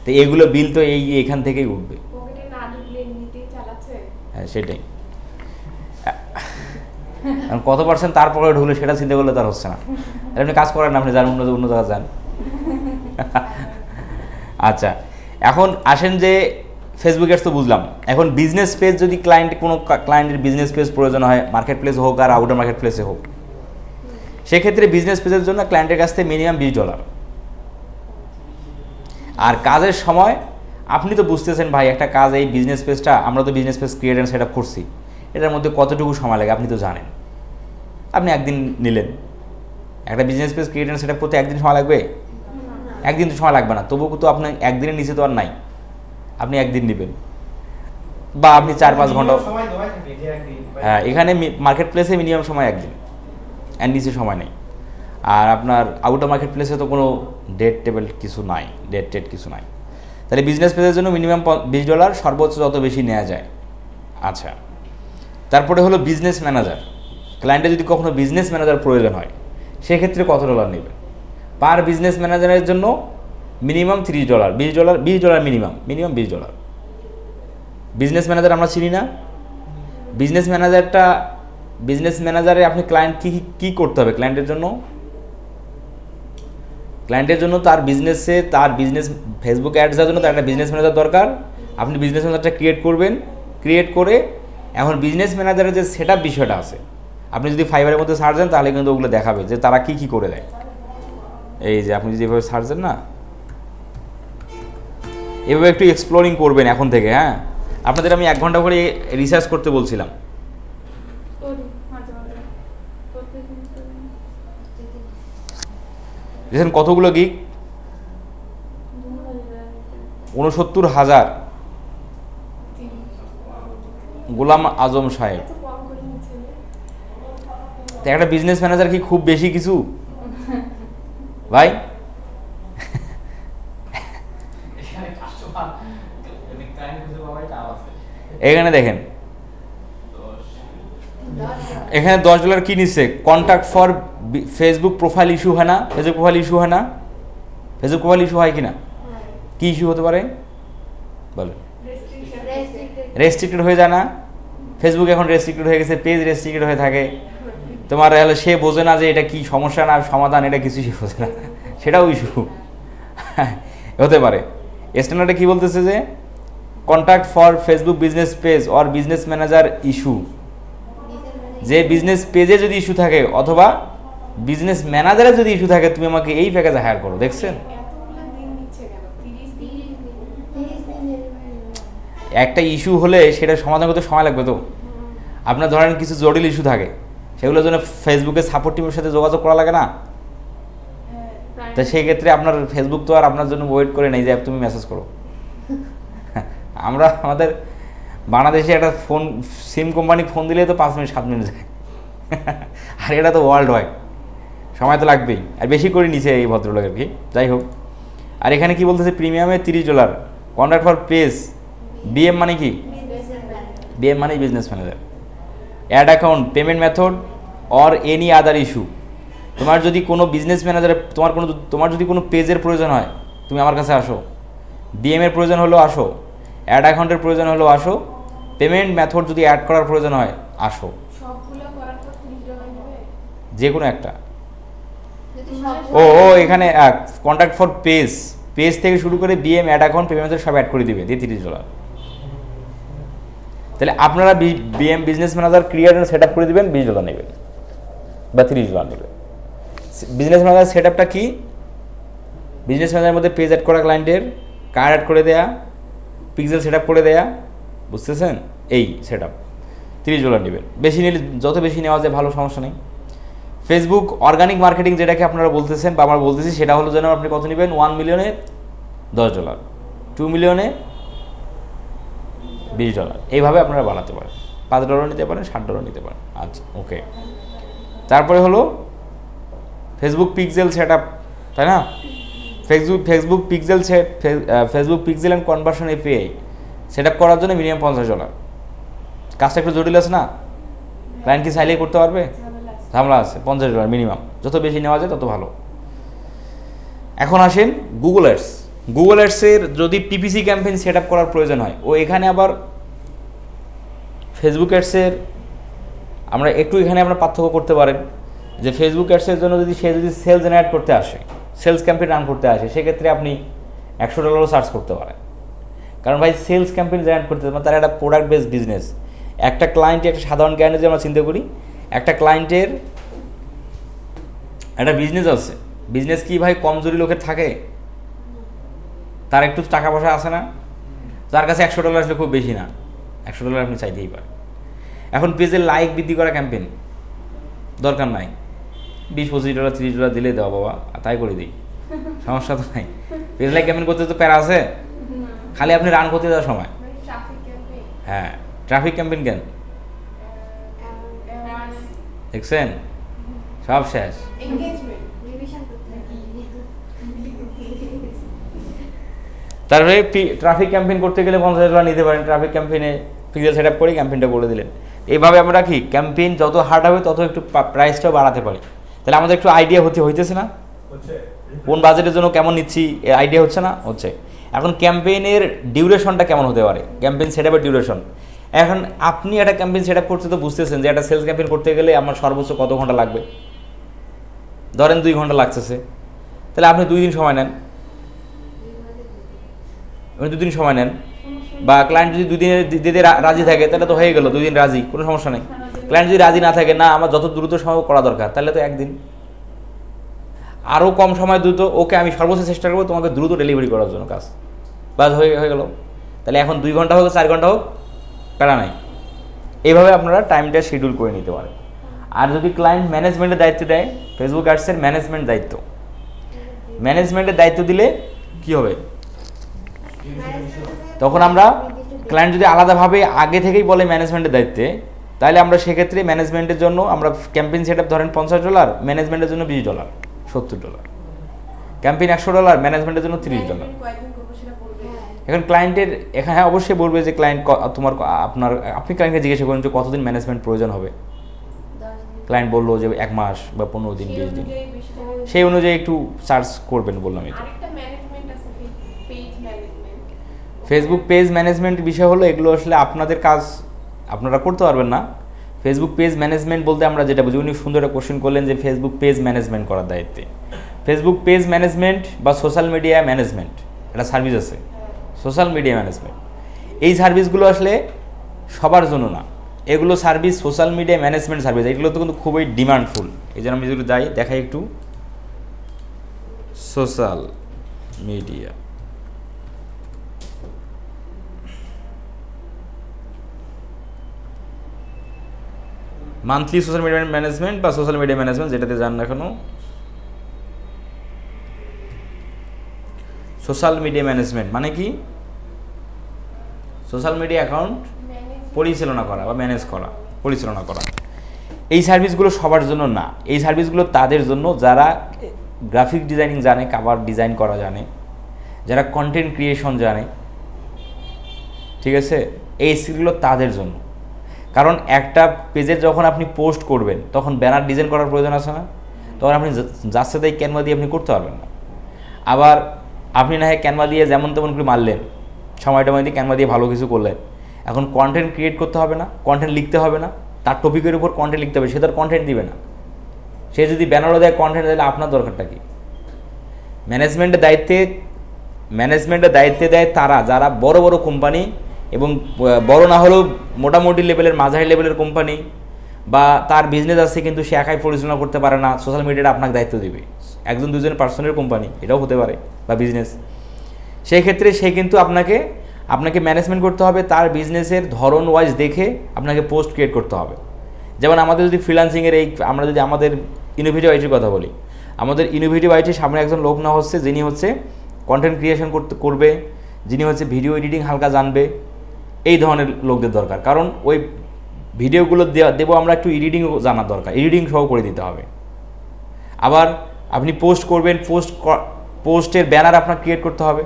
তো এগুলো বিল তো এখান থেকেই উঠবে। হ্যাঁ সেটাই, কত পার্সেন্ট তারপরে ঢুকলে সেটা চিন্তা করলে তার হচ্ছে না। আপনি কাজ করেন না, আপনি যান অন্য জায়গায় যান। আচ্ছা, এখন আসেন যে ফেসবুক অ্যাডস তো বুঝলাম। এখন বিজনেস পেজ যদি কোনো ক্লায়েন্টের বিজনেস পেজ প্রয়োজন হয়, মার্কেট প্লেস হোক আর আউটার মার্কেট প্লেসে হোক, সেক্ষেত্রে বিজনেস পেজের জন্য ক্লায়েন্টের কাছ থেকে মিনিমাম $20। আর কাজের সময় আপনি তো বুঝতেছেন ভাই, একটা কাজ এই বিজনেস পেজটা, আমরা তো business page create and set up করছি, এটার মধ্যে কতটুকু সময় লাগে আপনি তো জানেন। আপনি একদিন নিলেন, একটা business page create and set up করতে একদিন সময় লাগবে? একদিন তো সময় লাগবে না, তবুও তো আপনি একদিনের নিচে তো আর নাই, আপনি একদিন নেবেন বা আপনি 4-5 ঘন্টা। হ্যাঁ, এখানে মার্কেট প্লেসে মিনিমাম সময় একদিন, এর নিচে সময় নেই। আর আপনার আউটার মার্কেট প্লেসে তো কোনো ডেট কিছু নাই। তাহলে বিজনেস পেজের জন্য মিনিমাম $20, সর্বোচ্চ যত বেশি নেওয়া যায়। আচ্ছা, তারপরে হলো বিজনেস ম্যানেজার। ক্লায়েন্টের যদি কখনো বিজনেস ম্যানেজার প্রয়োজন হয় সেক্ষেত্রে কত ডলার নেবে? পার বিজনেস ম্যানেজারের জন্য মিনিমাম $30, $20 মিনিমাম $20। বিজনেস ম্যানেজার আমরা চিনি না? বিজনেস ম্যানেজারে আপনি ক্লায়েন্ট কি করতে হবে ক্লায়েন্টের জন্য? তার বিজনেস ফেসবুক অ্যাডস দেওয়ার জন্য তার একটা বিজনেস ম্যানেজার দরকার। আপনি বিজনেস ম্যানেজারটা ক্রিয়েট করবেন, ক্রিয়েট করে এখন বিজনেস ম্যানেজারের যে সেট আপ বিষয়টা আছে, আপনি যদি ফাইবারের মধ্যে সার্চ দেন তাহলে কিন্তু ওগুলো দেখাবে যে তারা কি করে দেয়। এই যে আপনি যদি এভাবে সার্চ দেন না, এভাবে একটু এক্সপ্লোরিং করবেন এখন থেকে। হ্যাঁ, আপনাদের আমি 1 ঘন্টা করে রিসার্চ করতে বলছিলাম। করি মাঝে মাঝে, প্রত্যেকদিন করি। দেখেন কতগুলো গিগ, 69,000। গোলাম আজম সাহেব, এত কম করে নিচ্ছে না। তো একটা বিজনেস ম্যানেজার কি খুব বেশি কিছু ভাই? এখানে দেখেন, এখানে $10 কি নিচ্ছে? Contact for Facebook profile issue হয় না? ফেসবুক প্রোফাইল ইস্যু হয় না? ফেসবুক প্রোফাইল ইস্যু হয় কিনা? কি ইস্যু হতে পারে বলো? রেস্ট্রিক্টেড হয়ে যায় না? ফেসবুক এখন রেস্ট্রিক্টেড হয়ে গেছে, পেজ রেস্ট্রিক্টেড হয়ে থাকে। তোমার সে বোঝে না যে এটা কি সমস্যা না সমাধান, এটা কিছু সে বোঝে না, সেটাও ইস্যু হতে পারে। স্ট্যান্ডার্ডে কি বলতেছে যে contact for Facebook business page or business manager issue, যে বিজনেস পেজে যদি ইস্যু থাকে অথবা বিজনেস ম্যানেজারে যদি ইস্যু থাকে, তুমি আমাকে এই প্যাকেজে হায়ার করো। দেখছেন এতগুলো দিন নিচ্ছে কেন? 30 দিন। একটা ইস্যু হলে সেটা সমাধান করতে সময় লাগবে তো। আপনার ধরেন কিছু জটিল ইস্যু থাকে, সেগুলোর জন্য ফেসবুকের সাপোর্ট টিমের সাথে যোগাযোগ করা লাগে না? তো সেই ক্ষেত্রে আপনার ফেসবুক তো আর আপনার জন্য ওয়েট করে নেই যে তুমি মেসেজ করো। আমরা আমাদের বাংলাদেশে একটা ফোন সিম কোম্পানি ফোন দিলে তো 5 মিনিট 7 মিনিট যায়, আর এটা তো ওয়ার্ল্ড ওয়াইড, সময় তো লাগবেই। আর বেশি করে নিচে এই ভদ্রলোক আর কি, যাই হোক। আর এখানে কি বলতেছে প্রিমিয়ামে $30, কন্ট্রাক্ট ফর পেজ, বিএম মানে কি? বিএম মানে business manager. Ad account, payment method or any other issue. তোমার যদি কোনো বিজনেস ম্যানেজারে তোমার যদি কোনো পেজের প্রয়োজন হয়, তুমি আমার কাছে আসো। বিএমের প্রয়োজন হলেও আসো, অ্যাড অ্যাকাউন্টের প্রয়োজন হলেও আসো, পেমেন্ট মেথড যদি অ্যাড করার প্রয়োজন হয় আসো। সবগুলো করার পর 30 টাকা নেবে? যে কোনো একটা। এখানে কন্ট্যাক্ট ফর পেজ থেকে শুরু করে BM, ad account, payment method সব অ্যাড করে দিবে, দিয়ে $30। তাহলে আপনারা BM business manager create set up করে দেবেন, $20 নেবেন বা $30 নেবেন। বিজনেস ম্যানেজার সেট আপটা কি? বিজনেস ম্যানেজারের মধ্যে পেজ অ্যাড করা, ক্লায়েন্টের কার্ড অ্যাড করে দেয়া, পিক্সেল সেট আপ করে দেয়া, বুঝতেছেন? এই সেট আপ $30 নেবেন। বেশি নিলে, যত বেশি নেওয়া যায় ভালো, সমস্যা নেই। ফেসবুক অর্গানিক মার্কেটিং যেটাকে আপনারা বলতেছেন বা আমরা বলতেছি, সেটা হলো যেন আপনি কত নেবেন? 1 মিলিয়নে $10, 2 মিলিয়নে $20, এইভাবে আপনারা বাড়াতে পারেন। $5 নিতে পারেন, $60 নিতে পারেন। আচ্ছা, ওকে। তারপরে হলো ফেসবুক পিক্সেল সেট আপ, তাই না? Facebook pixel and conversion API set up করার জন্য মিনিমাম $50। কাজটা একটু জটিল আছে না? ক্লায়েন্ট কি চাইলেই করতে পারবে? ঝামেলা আছে। $50 মিনিমাম, যত বেশি নেওয়া যায় তত ভালো। এখন আসেন গুগল অ্যাডসের যদি পিপিসি ক্যাম্পেইন সেট আপ করার প্রয়োজন হয়, এখানে আবার ফেসবুক অ্যাডসের আমরা একটু এখানে আপনারা পার্থক্য করতে পারেন যে ফেসবুক অ্যাডসের জন্য যদি সেলস জেনারেট করতে আসে, সেলস ক্যাম্পেইন রান করতে আসে, সেক্ষেত্রে আপনি $100 চার্জ করতে পারেন। কারণ ভাই সেলস ক্যাম্পেইন জেনারেট করতে মানে তার একটা প্রোডাক্ট বেসড বিজনেস। একটা ক্লায়েন্টের, একটা সাধারণ জ্ঞানে যে আমরা চিন্তা করি, একটা ক্লায়েন্টের একটা বিজনেস আছে, বিজনেস কি ভাই কমজোরি লোকের থাকে? তার একটু টাকা পয়সা আছে না, তার কাছে $100 আসলে খুব বেশি না, $100 আপনি চাইতেই পারেন। এখন পেজের লাইক বৃদ্ধি করা ক্যাম্পেইন দরকার নাই, $20-25, $30 দিলে দেওয়া বাবা, তাই করে দিই, সমস্যা তো নাই। পেজ লাইক ক্যাম্পেইন করতে তো প্যারা আছে, খালি আপনি রান করতে দেওয়ার সময়। হ্যাঁ, ট্রাফিক ক্যাম্পেইন কেন দেখছেন? সব শেষ। তারপরে ট্রাফিক ক্যাম্পেইন করতে গেলে $50,000 নিতে পারেন। ট্রাফিক ক্যাম্পেইনে পিক্সেল সেট আপ করে ক্যাম্পেইনটা করে দিলেন। এইভাবে আমরা কি ক্যাম্পেইন যত হার্ড হবে তত একটু প্রাইসটাও বাড়াতে পারি। তাহলে আমাদের একটু আইডিয়া হইতেছে না কোন বাজেটের জন্য কেমন নিচ্ছি, আইডিয়া হচ্ছে না? হচ্ছে। এখন ক্যাম্পেইনের ডিউরেশনটা কেমন হতে পারে, ক্যাম্পেইন সেট আপের ডিউরেশন। এখন আপনি একটা ক্যাম্পেইন সেট আপ করতে তো বুঝতেছেন যে একটা সেলস ক্যাম্পেইন করতে গেলে আমার সর্বোচ্চ কত ঘন্টা লাগবে, ধরেন 2 ঘন্টা লাগতেছে, তাহলে আপনি 2 দিন সময় নেন, আপনি 2 দিন সময় নেন, বা ক্লায়েন্ট যদি 2 দিনে দিতে রাজি থাকে তাহলে তো হয়ে গেল, 2 দিন রাজি, কোনো সমস্যা নেই। ক্লায়েন্ট যদি রাজি না থাকে, না আমার যত দ্রুত সময় করা দরকার, তাহলে তো 1 দিন। আরও কম সময় দ্রুত, ওকে আমি সর্বোচ্চ চেষ্টা করবো তোমাকে দ্রুত ডেলিভারি করার জন্য কাজ, বাস হয়ে গেল। তাহলে এখন 2 ঘন্টা হোক 4 ঘন্টা হোক প্যারা নাই। এইভাবে আপনারা টাইমটা শিডিউল করে নিতে পারেন। আর যদি ক্লায়েন্ট ম্যানেজমেন্টের দায়িত্ব দেয়, ফেসবুক অ্যাডসের ম্যানেজমেন্টের দায়িত্ব দিলে কি হবে, তখন আমরা ক্লায়েন্ট যদি আলাদাভাবে আগে থেকেই বলে ম্যানেজমেন্টের দায়িত্বে, তাহলে আমরা সেক্ষেত্রে ম্যানেজমেন্টের জন্য আমরা ক্যাম্পেইন সেট আপ ধরেন $50, ম্যানেজমেন্টের জন্য $20, $70। ক্যাম্পেইন $100, ম্যানেজমেন্টের জন্য $30। এখন ক্লায়েন্টের এখানে হ্যাঁ অবশ্যই বলবে যে ক্লায়েন্ট আপনি ক্লায়েন্টকে জিজ্ঞাসা করেন যে কতদিন ম্যানেজমেন্ট প্রয়োজন হবে, ক্লায়েন্ট বললো যে 1 মাস বা 15 দিন 20 দিন, সেই অনুযায়ী একটু চার্জ করবেন বললাম। এটা ফেসবুক পেজ ম্যানেজমেন্ট বিষয় হলো, এগুলো আসলে আপনাদের কাজ আপনারা করতে পারবেন না। ফেসবুক পেজ ম্যানেজমেন্ট বলতে আমরা যেটা বুঝি, উনি সুন্দর একটা কোশ্চেন করলেন যে ফেসবুক পেজ ম্যানেজমেন্ট করার দায়িত্বে। ফেসবুক পেজ ম্যানেজমেন্ট বা সোশ্যাল মিডিয়া ম্যানেজমেন্ট একটা সার্ভিস আছে, সোশ্যাল মিডিয়া ম্যানেজমেন্ট। এই সার্ভিসগুলো আসলে সবার জন্য না, এগুলো service social media management service, এগুলো তো কিন্তু খুবই ডিমান্ডফুল। এই জন্য আমি যদি যাই দেখাই একটু social media monthly social media management বা সোশ্যাল মিডিয়া ম্যানেজমেন্ট, যেটাতে যান না এখনো, সোশ্যাল মিডিয়া ম্যানেজমেন্ট মানে কি, সোশ্যাল মিডিয়া অ্যাকাউন্ট পরিচালনা করা বা ম্যানেজ করা, পরিচালনা করা। এই সার্ভিসগুলো সবার জন্য না, এই সার্ভিসগুলো তাদের জন্য যারা গ্রাফিক ডিজাইনিং জানে, কাভার ডিজাইন করা জানে, যারা কন্টেন্ট ক্রিয়েশন জানে, ঠিক আছে, এই স্কিলগুলো তাদের জন্য। কারণ একটা পেজে যখন আপনি পোস্ট করবেন তখন ব্যানার ডিজাইন করার প্রয়োজন আছে না, তখন আপনি যার সাথে ক্যানভা দিয়ে আপনি করতে পারবেন না। আবার আপনি না হয় ক্যানভা দিয়ে যেমন তেমন করে মারলেন, সময়টা দিয়ে ক্যানভা দিয়ে ভালো কিছু করলেন, এখন কন্টেন্ট ক্রিয়েট করতে হবে না, কন্টেন্ট লিখতে হবে না, তার টপিকের উপর কন্টেন্ট লিখতে হবে, সে তার কন্টেন্ট দিবে না। সে যদি ব্যানারও দেয়, কন্টেন্ট দিলে আপনার দরকারটা কি? ম্যানেজমেন্টের দায়িত্বে দেয় তারা যারা বড় বড় কোম্পানি, এবং বড় না হলেও মোটামুটি লেভেলের মাঝারি লেভেলের কোম্পানি, বা তার বিজনেস আছে কিন্তু সে একাই পরিচালনা করতে পারে না, সোশ্যাল মিডিয়াটা আপনাকে দায়িত্ব দিবে। 1-2 পার্সনের কোম্পানি, এটাও হতে পারে, বা বিজনেস, সেই ক্ষেত্রে সে কিন্তু আপনাকে ম্যানেজমেন্ট করতে হবে, তার বিজনেসের ধরন ওয়াইজ দেখে আপনাকে পোস্ট ক্রিয়েট করতে হবে। যেমন আমাদের যদি ফ্রিল্যান্সিংয়ের আমরা যদি আমাদের ইনোভেটিভ আইটির কথা বলি, আমাদের ইনোভেটিভ আইটির সামনে একজন লোক না হচ্ছে যিনি হচ্ছে কন্টেন্ট ক্রিয়েশন করবে, যিনি হচ্ছে ভিডিও এডিটিং হালকা জানবে, এই ধরনের লোকদের দরকার। কারণ ওই ভিডিওগুলো দেবো আমরা, একটু এডিটিংও জানার দরকার, এডিটিং সহ করে দিতে হবে। আবার আপনি পোস্ট করবেন, পোস্টের ব্যানার আপনার ক্রিয়েট করতে হবে।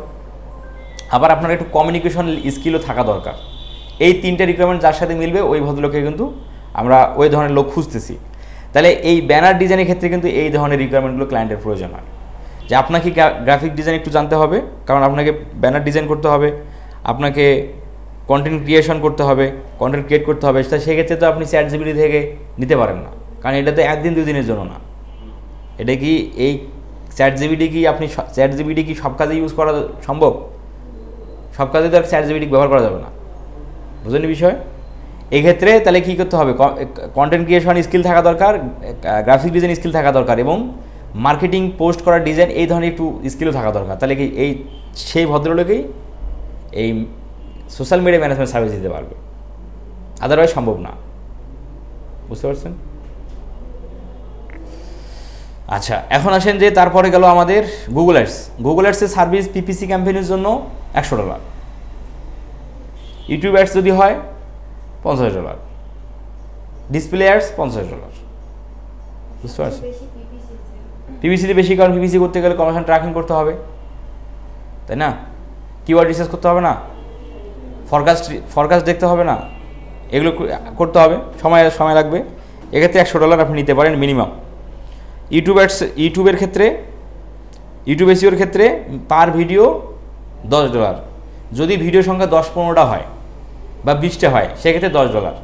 আবার আপনার একটু কমিউনিকেশন স্কিলও থাকা দরকার। এই 3টে রিকোয়ারমেন্ট যার সাথে মিলবে ওই ভদ্রলোকে কিন্তু আমরা ওই ধরনের লোক খুঁজতেছি। তাহলে এই ব্যানার ডিজাইনের ক্ষেত্রে কিন্তু এই ধরনের রিকোয়ারমেন্টগুলো ক্লায়েন্টের প্রয়োজন হয়, যে আপনাকে গ্রাফিক ডিজাইন একটু জানতে হবে, কারণ আপনাকে ব্যানার ডিজাইন করতে হবে, আপনাকে কন্টেন্ট ক্রিয়েশন করতে হবে, কন্টেন্ট ক্রিয়েট করতে হবে। সেক্ষেত্রে তো আপনি ChatGPT থেকে নিতে পারেন না, কারণ এটা তো 1-2 দিনের জন্য না। এটা কি এই ChatGPT কি সব কাজে ইউজ করা সম্ভব? সব কাজে তো ChatGPT ব্যবহার করা যাবে না, বুঝলেন বিষয়? এই ক্ষেত্রে তাহলে কী করতে হবে, কন্টেন্ট ক্রিয়েশন স্কিল থাকা দরকার, গ্রাফিক ডিজাইন স্কিল থাকা দরকার, এবং মার্কেটিং, পোস্ট করার ডিজাইন, এই ধরনের একটু স্কিলও থাকা দরকার। তাহলে কি সেই ভদ্রলোকেই এই সোশ্যাল মিডিয়া ম্যানেজমেন্ট সার্ভিস দিতে পারবে, আদারওয়াইজ সম্ভব না। বুঝতে পারছেন? আচ্ছা, এখন আসেন যে তারপরে গেল আমাদের গুগল অ্যাডসের সার্ভিস PPC ক্যাম্পেইনের জন্য $100, ইউটিউব অ্যাডস যদি হয় $50, ডিসপ্লে অ্যাডস $50। বুঝতে পারছেন? PPCতে বেশি, কারণ PPC করতে গেলে কমিশন ট্র্যাকিং করতে হবে, তাই না? কিওয়ার্ড রিসার্চ করতে হবে না, ফরকাস্ট দেখতে হবে না, এগুলো করতে হবে, সময় লাগবে। এক্ষেত্রে $100 আপনি নিতে পারেন মিনিমাম। ইউটিউব SEOর ক্ষেত্রে পার ভিডিও $10। যদি ভিডিও সংখ্যা 10-15টা হয় বা 20টা হয় সেক্ষেত্রে $10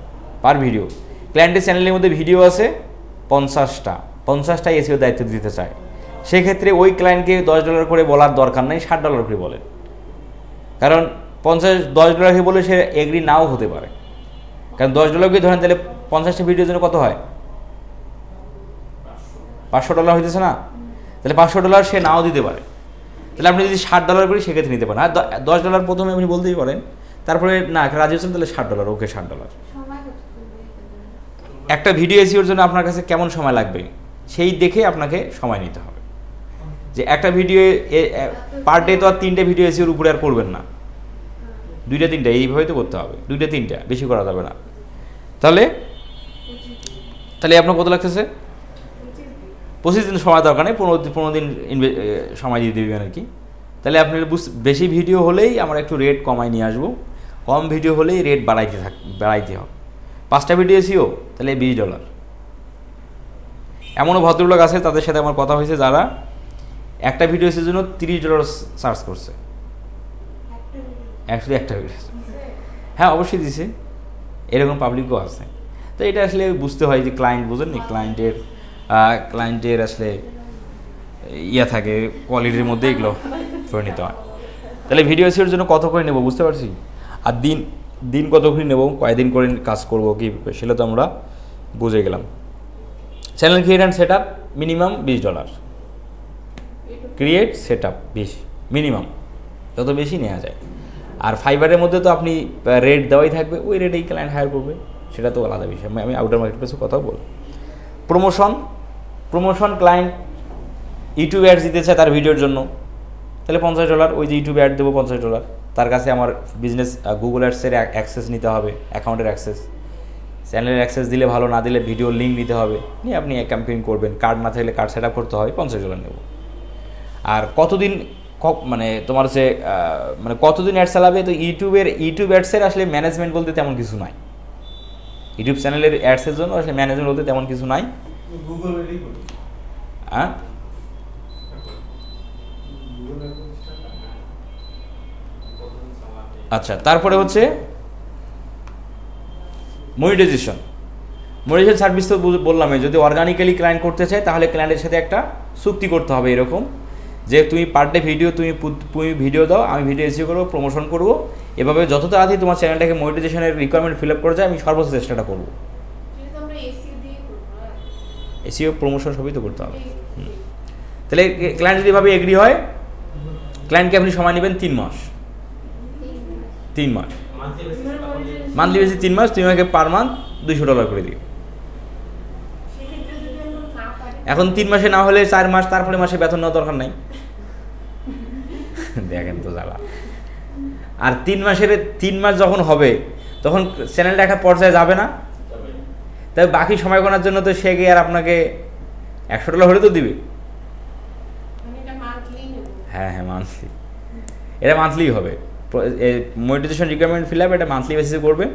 পার ভিডিও। ক্লায়েন্টের চ্যানেলের মধ্যে ভিডিও আছে 50টা এসইও দায়িত্ব দিতে চায়, সেক্ষেত্রে ওই ক্লায়েন্টকে $10 করে বলার দরকার নেই, $60 করে বলেন। কারণ $10 বলে সে এগ্রি নাও হতে পারে, কারণ $10 ধরেন তাহলে 50টা ভিডিওর জন্য কত হয়, $500 হইতেছে না? তাহলে $500 সে নাও দিতে পারে। তাহলে আপনি যদি $60 করি সেক্ষেত্রে নিতে পারেন। আর $10 প্রথমে আপনি বলতেই পারেন, তারপরে না রাজি হচ্ছেন তাহলে $60, ওকে $60। একটা ভিডিও এসইওর জন্য আপনার কাছে কেমন সময় লাগবে সেই দেখে আপনাকে সময় নিতে হবে। যে একটা ভিডিও পার ডে তো আর 3টে ভিডিও এসইওর উপরে আর করবেন না, 2-3টা এইভাবে তো করতে হবে, 2-3টা বেশি করা যাবে না। তাহলে আপনার কত লাগতেছে? 25 দিন সময় দরকার নেই, 15 দিন সময় দিয়ে দেবেন আর কি। তাহলে আপনার বেশি ভিডিও হলেই আমরা একটু রেট কমাই নিয়ে আসবো, কম ভিডিও হলেই রেট বাড়াইতে হবে। 5টা ভিডিও এসিও তাহলে $20। এমনও ভদ্রলোক আছে তাদের সাথে আমার কথা হয়েছে যারা একটা ভিডিও এসির জন্য $30 চার্জ করছে, অ্যাকচুয়ালি একটা ভিডিও। হ্যাঁ অবশ্যই দিছে, এরকম পাবলিকও আছে। তো এটা আসলে বুঝতে হয় যে ক্লায়েন্ট, বুঝেন নি, ক্লায়েন্টের আসলে থাকে কোয়ালিটির মধ্যে এগুলো করে নিতে হয়। তাহলে ভিডিও এসিওর জন্য কত করে নেব বুঝতে পারছি, আর দিন কত করে নেব, কয়দিন করে কাজ করবো কি সেটা তো আমরা বুঝে গেলাম। Channel create and set up minimum $20, create set up 20 minimum, যত বেশি নেওয়া যায়। আর ফাইবারের মধ্যে তো আপনি রেট দেওয়াই থাকবে, ওই রেটেই ক্লায়েন্ট হায়ার করবে, সেটা তো আলাদা বিষয়। আমি আউটার মার্কেট প্লেসে কথা বল। প্রমোশন ক্লায়েন্ট ইউটিউব অ্যাড দিতে চায় তার ভিডিওর জন্য, তাহলে $50, ওই যে ইউটিউব অ্যাড দেবো $50, তার কাছে আমার বিজনেস গুগল অ্যাডসের অ্যাক্সেস নিতে হবে, অ্যাকাউন্টের অ্যাক্সেস, চ্যানেলের অ্যাক্সেস দিলে ভালো, না দিলে ভিডিওর লিঙ্ক নিতে হবে, নিয়ে আপনি ক্যাম্পেইন করবেন। কার্ড না থাকলে কার্ড সেট আপ করতে হবে, $50 নেব। আর কতদিন মানে তোমার হচ্ছে মানে কতদিন অ্যাড চালাবে, তো ইউটিউব অ্যাডসের আসলে ম্যানেজমেন্ট বলতে তেমন কিছু নাই। ইউটিউব চ্যানেলের অ্যাডসের জন্য আসলে ম্যানেজমেন্ট বলতে তেমন কিছু নাই। হ্যাঁ আচ্ছা, তারপরে হচ্ছে মনিটাইজেশন সার্ভিস তো বললাম। যদি অর্গানিক্যালি ক্লায়েন্ট করতে চায় তাহলে ক্লায়েন্টের সাথে একটা চুক্তি করতে হবে এরকম যে তুমি পার ডে ভিডিও তুমি ভিডিও দাও, আমি ভিডিও এসিও করবো, প্রমোশন করবো, এভাবে যত তাড়াতাড়ি তোমার চ্যানেলটাকে মনিটাইজেশনের রিকোয়ারমেন্ট ফিল আপ করা যায় আমি সর্বোচ্চ চেষ্টাটা করবো। এসিও প্রমোশন সবই তো করতে হবে। তাহলে ক্লায়েন্ট যদি এভাবে এগ্রি হয়, ক্লায়েন্টকে আপনি সময় নেবেন 3 মাস, মান্থলি বেসিস 3 মাস, তুমি আমাকে পার মান্থ $200 করে দিও। এখন 3 মাসে না হলে 4 মাস, তারপরে মাসে বেতন নেওয়ার দরকার নাই, দেখেন তো জ্বালা। আর 3 মাস যখন হবে তখন চ্যানেলটা একটা পর্যায়ে যাবে না, তাই বাকি সময় গোনার জন্য তো সে গিয়ে আর আপনাকে $100 হলে তো দিবে। হ্যাঁ মান্থলি, এটা মান্থলি হবে। মনিটাইজেশন রিকোয়ারমেন্ট ফিল আপ এটা মান্থলি বেসিসে করবে।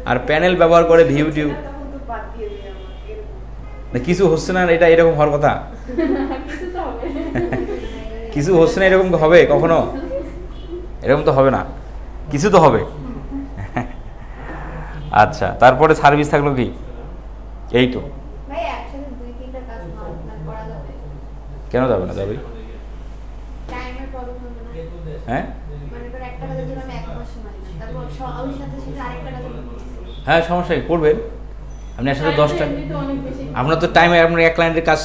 আর প্যানেল ব্যবহার করে ভিউ কিছু হচ্ছে না, এটা এরকম হওয়ার কথা, কিছু হচ্ছে না এরকম হবে কখনো, এরকম তো হবে না, কিছু তো হবে। আচ্ছা, তারপরে সার্ভিস থাকলো কি, এই তো কেন যাবে না, যাবে। হ্যাঁ হ্যাঁ সমস্যা করবেন আপনি একসাথে 10টা, আপনার তো টাইমে আপনার এক ক্লায়েন্টের কাজ,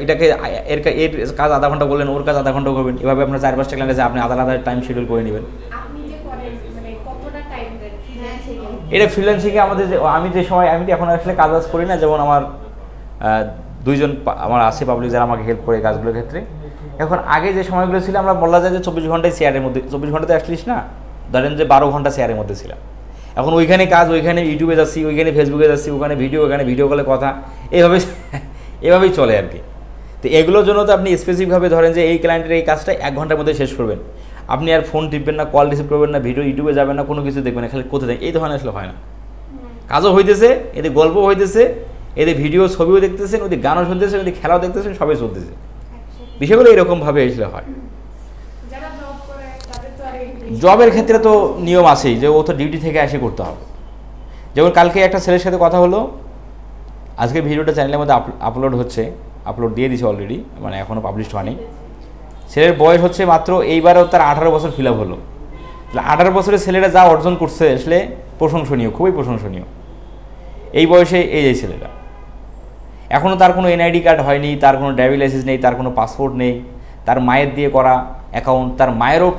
এটাকে এর কাজ আধা ঘন্টা বললেন, ওর কাজ আধা ঘন্টা করবেন, এভাবে আপনার 4-5টা ক্লায়েন্ট আছে, আপনি আধা টাইম শিডিউল করে নেবেন। এটা ফ্রিল্যান্সিংয়ে আমাদের আমি যে সময়, আমি তো এখন আসলে কাজ করি না, যেমন আমার 2জন আমার আছে পাবলিক যারা আমাকে হেল্প করে কাজগুলোর ক্ষেত্রে। এখন আগে যে সময়গুলো ছিল আমরা বলা যায় যে 24 ঘন্টায় চেয়ারের মধ্যে, 24 ঘন্টাতে অ্যাটলিস্ট না ধরেন যে 12 ঘন্টা চেয়ারের মধ্যে ছিলাম। এখন ওইখানে কাজ, ওইখানে ইউটিউবে যাচ্ছি, ওইখানে ফেসবুকে যাচ্ছি, ওখানে ভিডিও কলে কথা, এভাবেই চলে আর কি। তো এগুলোর জন্য তো আপনি স্পেসিফিকভাবে ধরেন যে এই ক্লায়েন্টের এই কাজটা 1 ঘন্টার মধ্যে শেষ করবেন, আপনি আর ফোন টিপবেন না, কল রিসিভ করবেন না, ইউটিউবে যাবেন না, কোনো কিছু দেখবেন না, খালি কোথায় দেয়, এই ধরনের আসলে হয় না। কাজও হইতেছে, এদের গল্প হইতেছে, এদের ভিডিও ছবিও দেখতেছেন, ওদের গানও শুনতেছেন, ওদের খেলাও দেখতেছেন, সবই চলতেছে। বিষয়গুলো এরকমভাবে আসলে হয়। জবের ক্ষেত্রে তো নিয়ম আছেই যে ও তো ডিউটি থেকে এসে করতে হবে। যেমন কালকে একটা ছেলের সাথে কথা হলো, আজকে ভিডিওটা চ্যানেলের মধ্যে আপলোড হচ্ছে, আপলোড দিয়ে দিয়েছে অলরেডি, মানে এখনও পাবলিশ হয়নি। ছেলের বয়স হচ্ছে মাত্র, এইবারও তার 18 বছর ফিল আপ হলো। 18 বছরের ছেলেরা যা অর্জন করছে আসলে প্রশংসনীয়, খুবই প্রশংসনীয়। এই বয়সে এই ছেলেরা এখনও তার কোনো এনআইডি কার্ড হয়নি, তার কোনো ড্রাইভিং লাইসেন্স নেই, তার কোনো পাসপোর্ট নেই, তার মায়ের দিয়ে করা অ্যাকাউন্ট, তার মায়েরও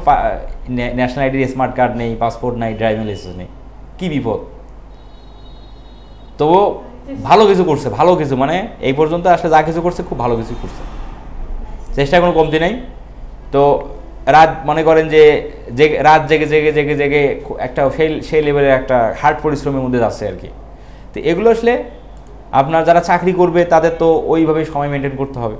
ন্যাশনাল আইডির স্মার্ট কার্ড নেই, পাসপোর্ট নেই, ড্রাইভিং লাইসেন্স নেই। কী বিপদ! তবু ভালো কিছু করছে, ভালো কিছু, মানে এই পর্যন্ত আসলে যা কিছু করছে খুব ভালো কিছু করছে, চেষ্টার কোনো কমতি নেই। তো রাত মনে করেন যে রাত জেগে জেগে জেগে জেগে একটা সেই লেভেলের একটা হার্ড পরিশ্রমের মধ্যে যাচ্ছে আর কি। তো এগুলো আসলে আপনার যারা চাকরি করবে তাদের তো ওইভাবেই সময় মেনটেন করতে হবে।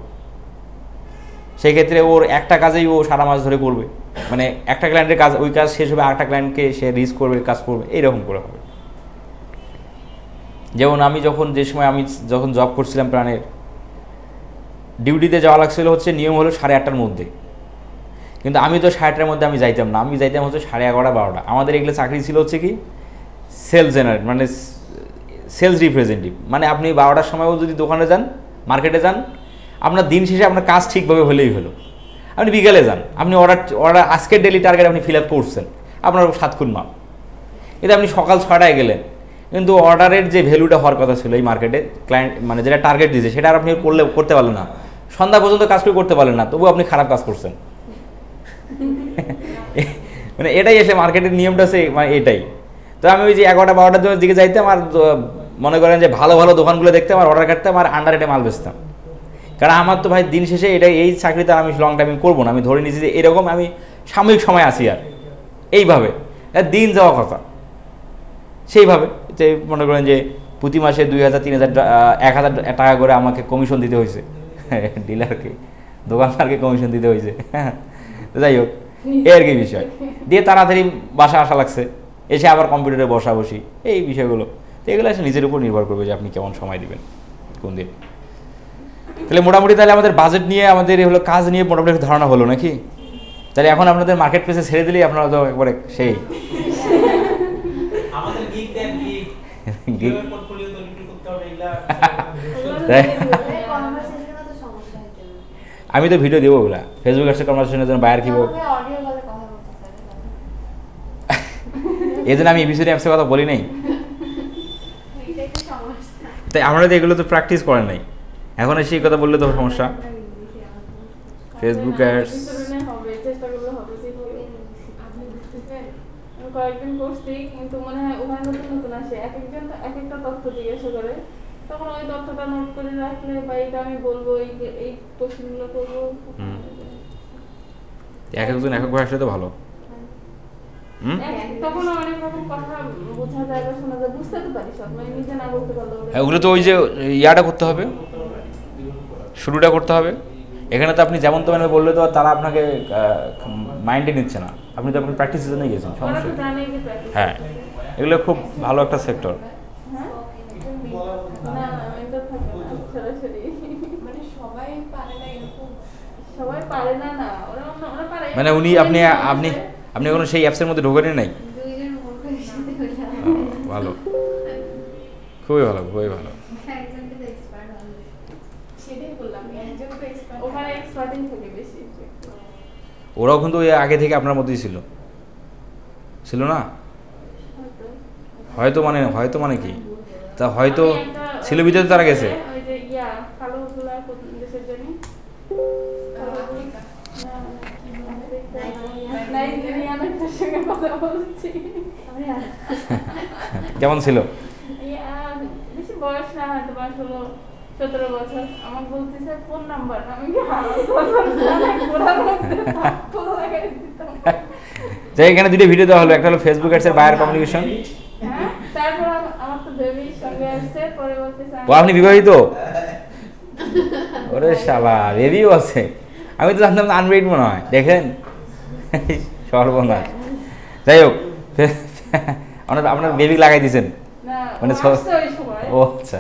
সেই ক্ষেত্রে ওর একটা কাজেই ও সারা মাস ধরে করবে, মানে একটা ক্লায়েন্টের কাজ, ওই কাজ শেষ হবে আরেকটা ক্লায়েন্টকে সে রিস্ক করবে, কাজ করবে, এইরকম করে হবে। যেমন আমি যে সময় আমি যখন জব করছিলাম প্রাণের, ডিউটিতে যাওয়া লাগছিল হচ্ছে নিয়ম হলো 8:30টার মধ্যে, কিন্তু আমি তো 8:30টার মধ্যে আমি যাইতাম না, আমি যাইতাম হচ্ছে 11:30 12টা। আমাদের এগুলো চাকরি ছিল হচ্ছে কি সেলস জেনারেট, মানে সেলস রিপ্রেজেন্টেটিভ, মানে আপনি 12টার সময়ও যদি দোকানে যান, মার্কেটে যান, আপনার দিন শেষে আপনার কাজ ঠিকভাবে হলেই হলো। আপনি বিকালে যান, আপনি অর্ডার আজকের ডেলি টার্গেট আপনি ফিল আপ করছেন, আপনার 7 খুন মাল। কিন্তু আপনি সকাল 6টায় গেলেন, কিন্তু অর্ডারের যে ভ্যালুটা হওয়ার কথা ছিল এই মার্কেটে, ক্লায়েন্ট মানে যেটা টার্গেট দিয়েছে সেটা আর আপনি করতে পারলেন না, সন্ধ্যা পর্যন্ত কাজ করতে পারলেন না, তবু আপনি খারাপ কাজ করছেন। মানে এটাই এসে মার্কেটের নিয়মটা সে মানে এটাই। তো আমি ওই যে 11টা 12টার দিকে যাইতাম, আর মনে করেন যে ভালো ভালো দোকানগুলো দেখতাম, আর অর্ডার কাটতাম, আর আন্ডার রেটে মাল বেচতাম। কারণ আমার তো ভাই দিন শেষে এই চাকরিতে আমি লং টাইম করবো না, আমি ধরে নিয়েছি যে এরকম আমি সাময়িক সময় আছি, আর এইভাবে দিন যাওয়া কথা সেইভাবে। যে মনে করেন যে প্রতি মাসে 2000 3000 1000 টাকা করে আমাকে কমিশন দিতে হয়েছে, ডিলারকে, দোকানদারকে কমিশন দিতে হয়েছে। যাই হোক, এর কি বিষয় দিয়ে তাড়াতাড়ি বাসা আসা লাগছে, এসে আবার কম্পিউটারে বসি, এই বিষয়গুলো। তো এগুলো আসলে নিজের উপর নির্ভর করবে যে আপনি কেমন সময় দিবেন কোন দিন। তাহলে মোটামুটি তাহলে আমাদের বাজেট নিয়ে, আমাদের হলো কাজ নিয়ে মোটামুটি একটা ধারণা হলো নাকি? তাহলে এখন আপনাদের মার্কেট প্লেসে ছেড়ে দিলেই আপনারা তো একবারে সেই আমি তো ভিডিও দেবো ওগুলা ফেসবুক অ্যাডসের কনভারসেশনের জন্য বায়ার কিভাবে, এই জন্য আমি এবিসিডি অ্যাপসের কথা বলি নাই। তাই আপনারা তো এগুলো তো প্র্যাকটিস করেন নাই, এখন এসে এই কথা বললে তো সমস্যা। ফেসবুক অ্যাডস কয়েকদিন করছি, কিন্তু মনে হয় ওখানে নতুন নতুন আসে, এক একজন এক একটা তথ্য জিজ্ঞাসা করে, তখন ওই তথ্যটা নোট করে রাখলে বা এটা আমি বলবো, এই কোশ্চেনগুলো করবো, এক একজন এক এক ভাবে আসলে তো ভালো। তখন অনেক রকম কথা বোঝা যায় বা শোনা যায়, বুঝতে তো পারি সব, মানে নিজে না বলতে পারলেও। ওগুলো তো ওই যে ইয়াটা করতে হবে, শুরুটা করতে হবে। এখানে তো আপনি যেমন তেমন বললে তো তারা আপনাকে মাইন্ডে নিচ্ছে না, আপনি তো আপনার প্র্যাকটিসের জন্যই গেছেন, সমস্যা। হ্যাঁ, এগুলো খুব ভালো একটা সেক্টর। মানে আপনি কোনো সেই অ্যাপসের মধ্যে ঢোকেনি নাই? ভালো, খুবই ভালো, খুবই ভালো। ওরাও কিন্তু আগে থেকে আপনার মধ্যেই ছিল না? হয়তো মানে কি, তা হয়তো ছিল ভিতরে তারা গেছে। কেমন ছিল? বেশি বয়স না, হয়তো বয়স হলো 17 বছর। আমার বলতেছে ফোন নাম্বার, আমি এখানে দুটো ভিডিও দেওয়া হলো, একটা হলো ফেসবুক অ্যাডসের বায়ার কমিউনিকেশন। তারপর আমার তো বেবির সঙ্গে আসছে, পরে বলতেছে ও আপনি বিবাহিত? ওরে শালা, বেবিও আছে, আমি তো জানতাম আনমেরিড মনে হয়। দেখেন সর্বনাশ। যাই হোক, আপনার বেবি লাগাই দিয়েছেন মানে? ও আচ্ছা,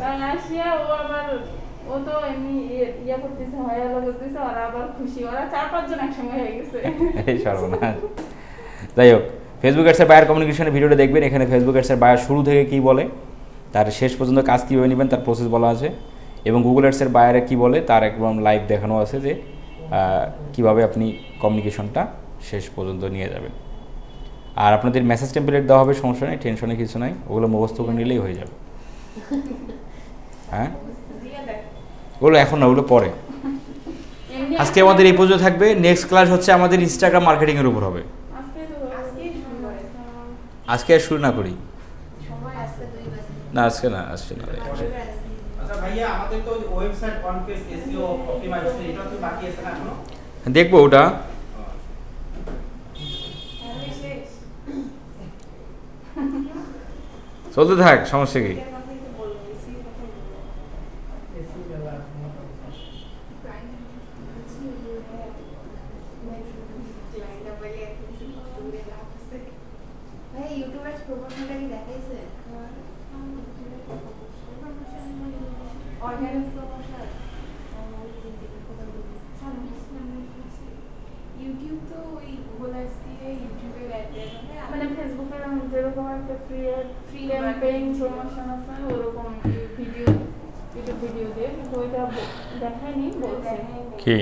ও তো এমনি ইয়া করতেছে, হয়তো করতেছে, ওরা আবার খুশি, ওরা 4-5 জন একসঙ্গে হয়ে গেছে। এই সর্বনাশ। যাই হোক, ফেসবুক অ্যাডসের বায়ার কমিউনিকেশনের ভিডিওটা দেখবেন। এখানে ফেসবুক অ্যাডসের বায়ার শুরু থেকে কী বলে, তার শেষ পর্যন্ত কাজ কীভাবে নেবেন তার প্রসেস বলা আছে, এবং গুগল অ্যাডসের বায়ারে কী বলে তার একদম লাইভ দেখানো আছে যে কীভাবে আপনি কমিউনিকেশনটা শেষ পর্যন্ত নিয়ে যাবেন। আর আপনাদের মেসেজ টেমপ্লেট দেওয়া হবে, সমস্যা নেই, টেনশনে কিছু নাই, ওগুলো মুখস্থ করে নিলেই হয়ে যাবে। হ্যাঁ, ওগুলো এখন না, ওগুলো পরে। আজকে আমাদের এই পর্যন্ত থাকবে। নেক্সট ক্লাস হচ্ছে আমাদের ইনস্টাগ্রাম মার্কেটিংয়ের উপর হবে। আজকে আর শুরু না করি না, আজকে না, আজকে না। আচ্ছা ভাইয়া, আমাদের তো website on page SEO optimization এটা তো বাকি আছে না এখনো? দেখবো ওটা। চলতে থাক, সমস্যা কি? ইউটিউব তো ওই গুগল অ্যাডস দিয়ে ইউটিউবের অ্যাড দেওয়া হবে, মানে ফেসবুকের যেরকম একটা ফ্রি ক্যাম্পেইন প্রমোশন আছে ওরকম ভিডিও দিয়ে, কিন্তু ওইটা দেখায়নি, বলছে কি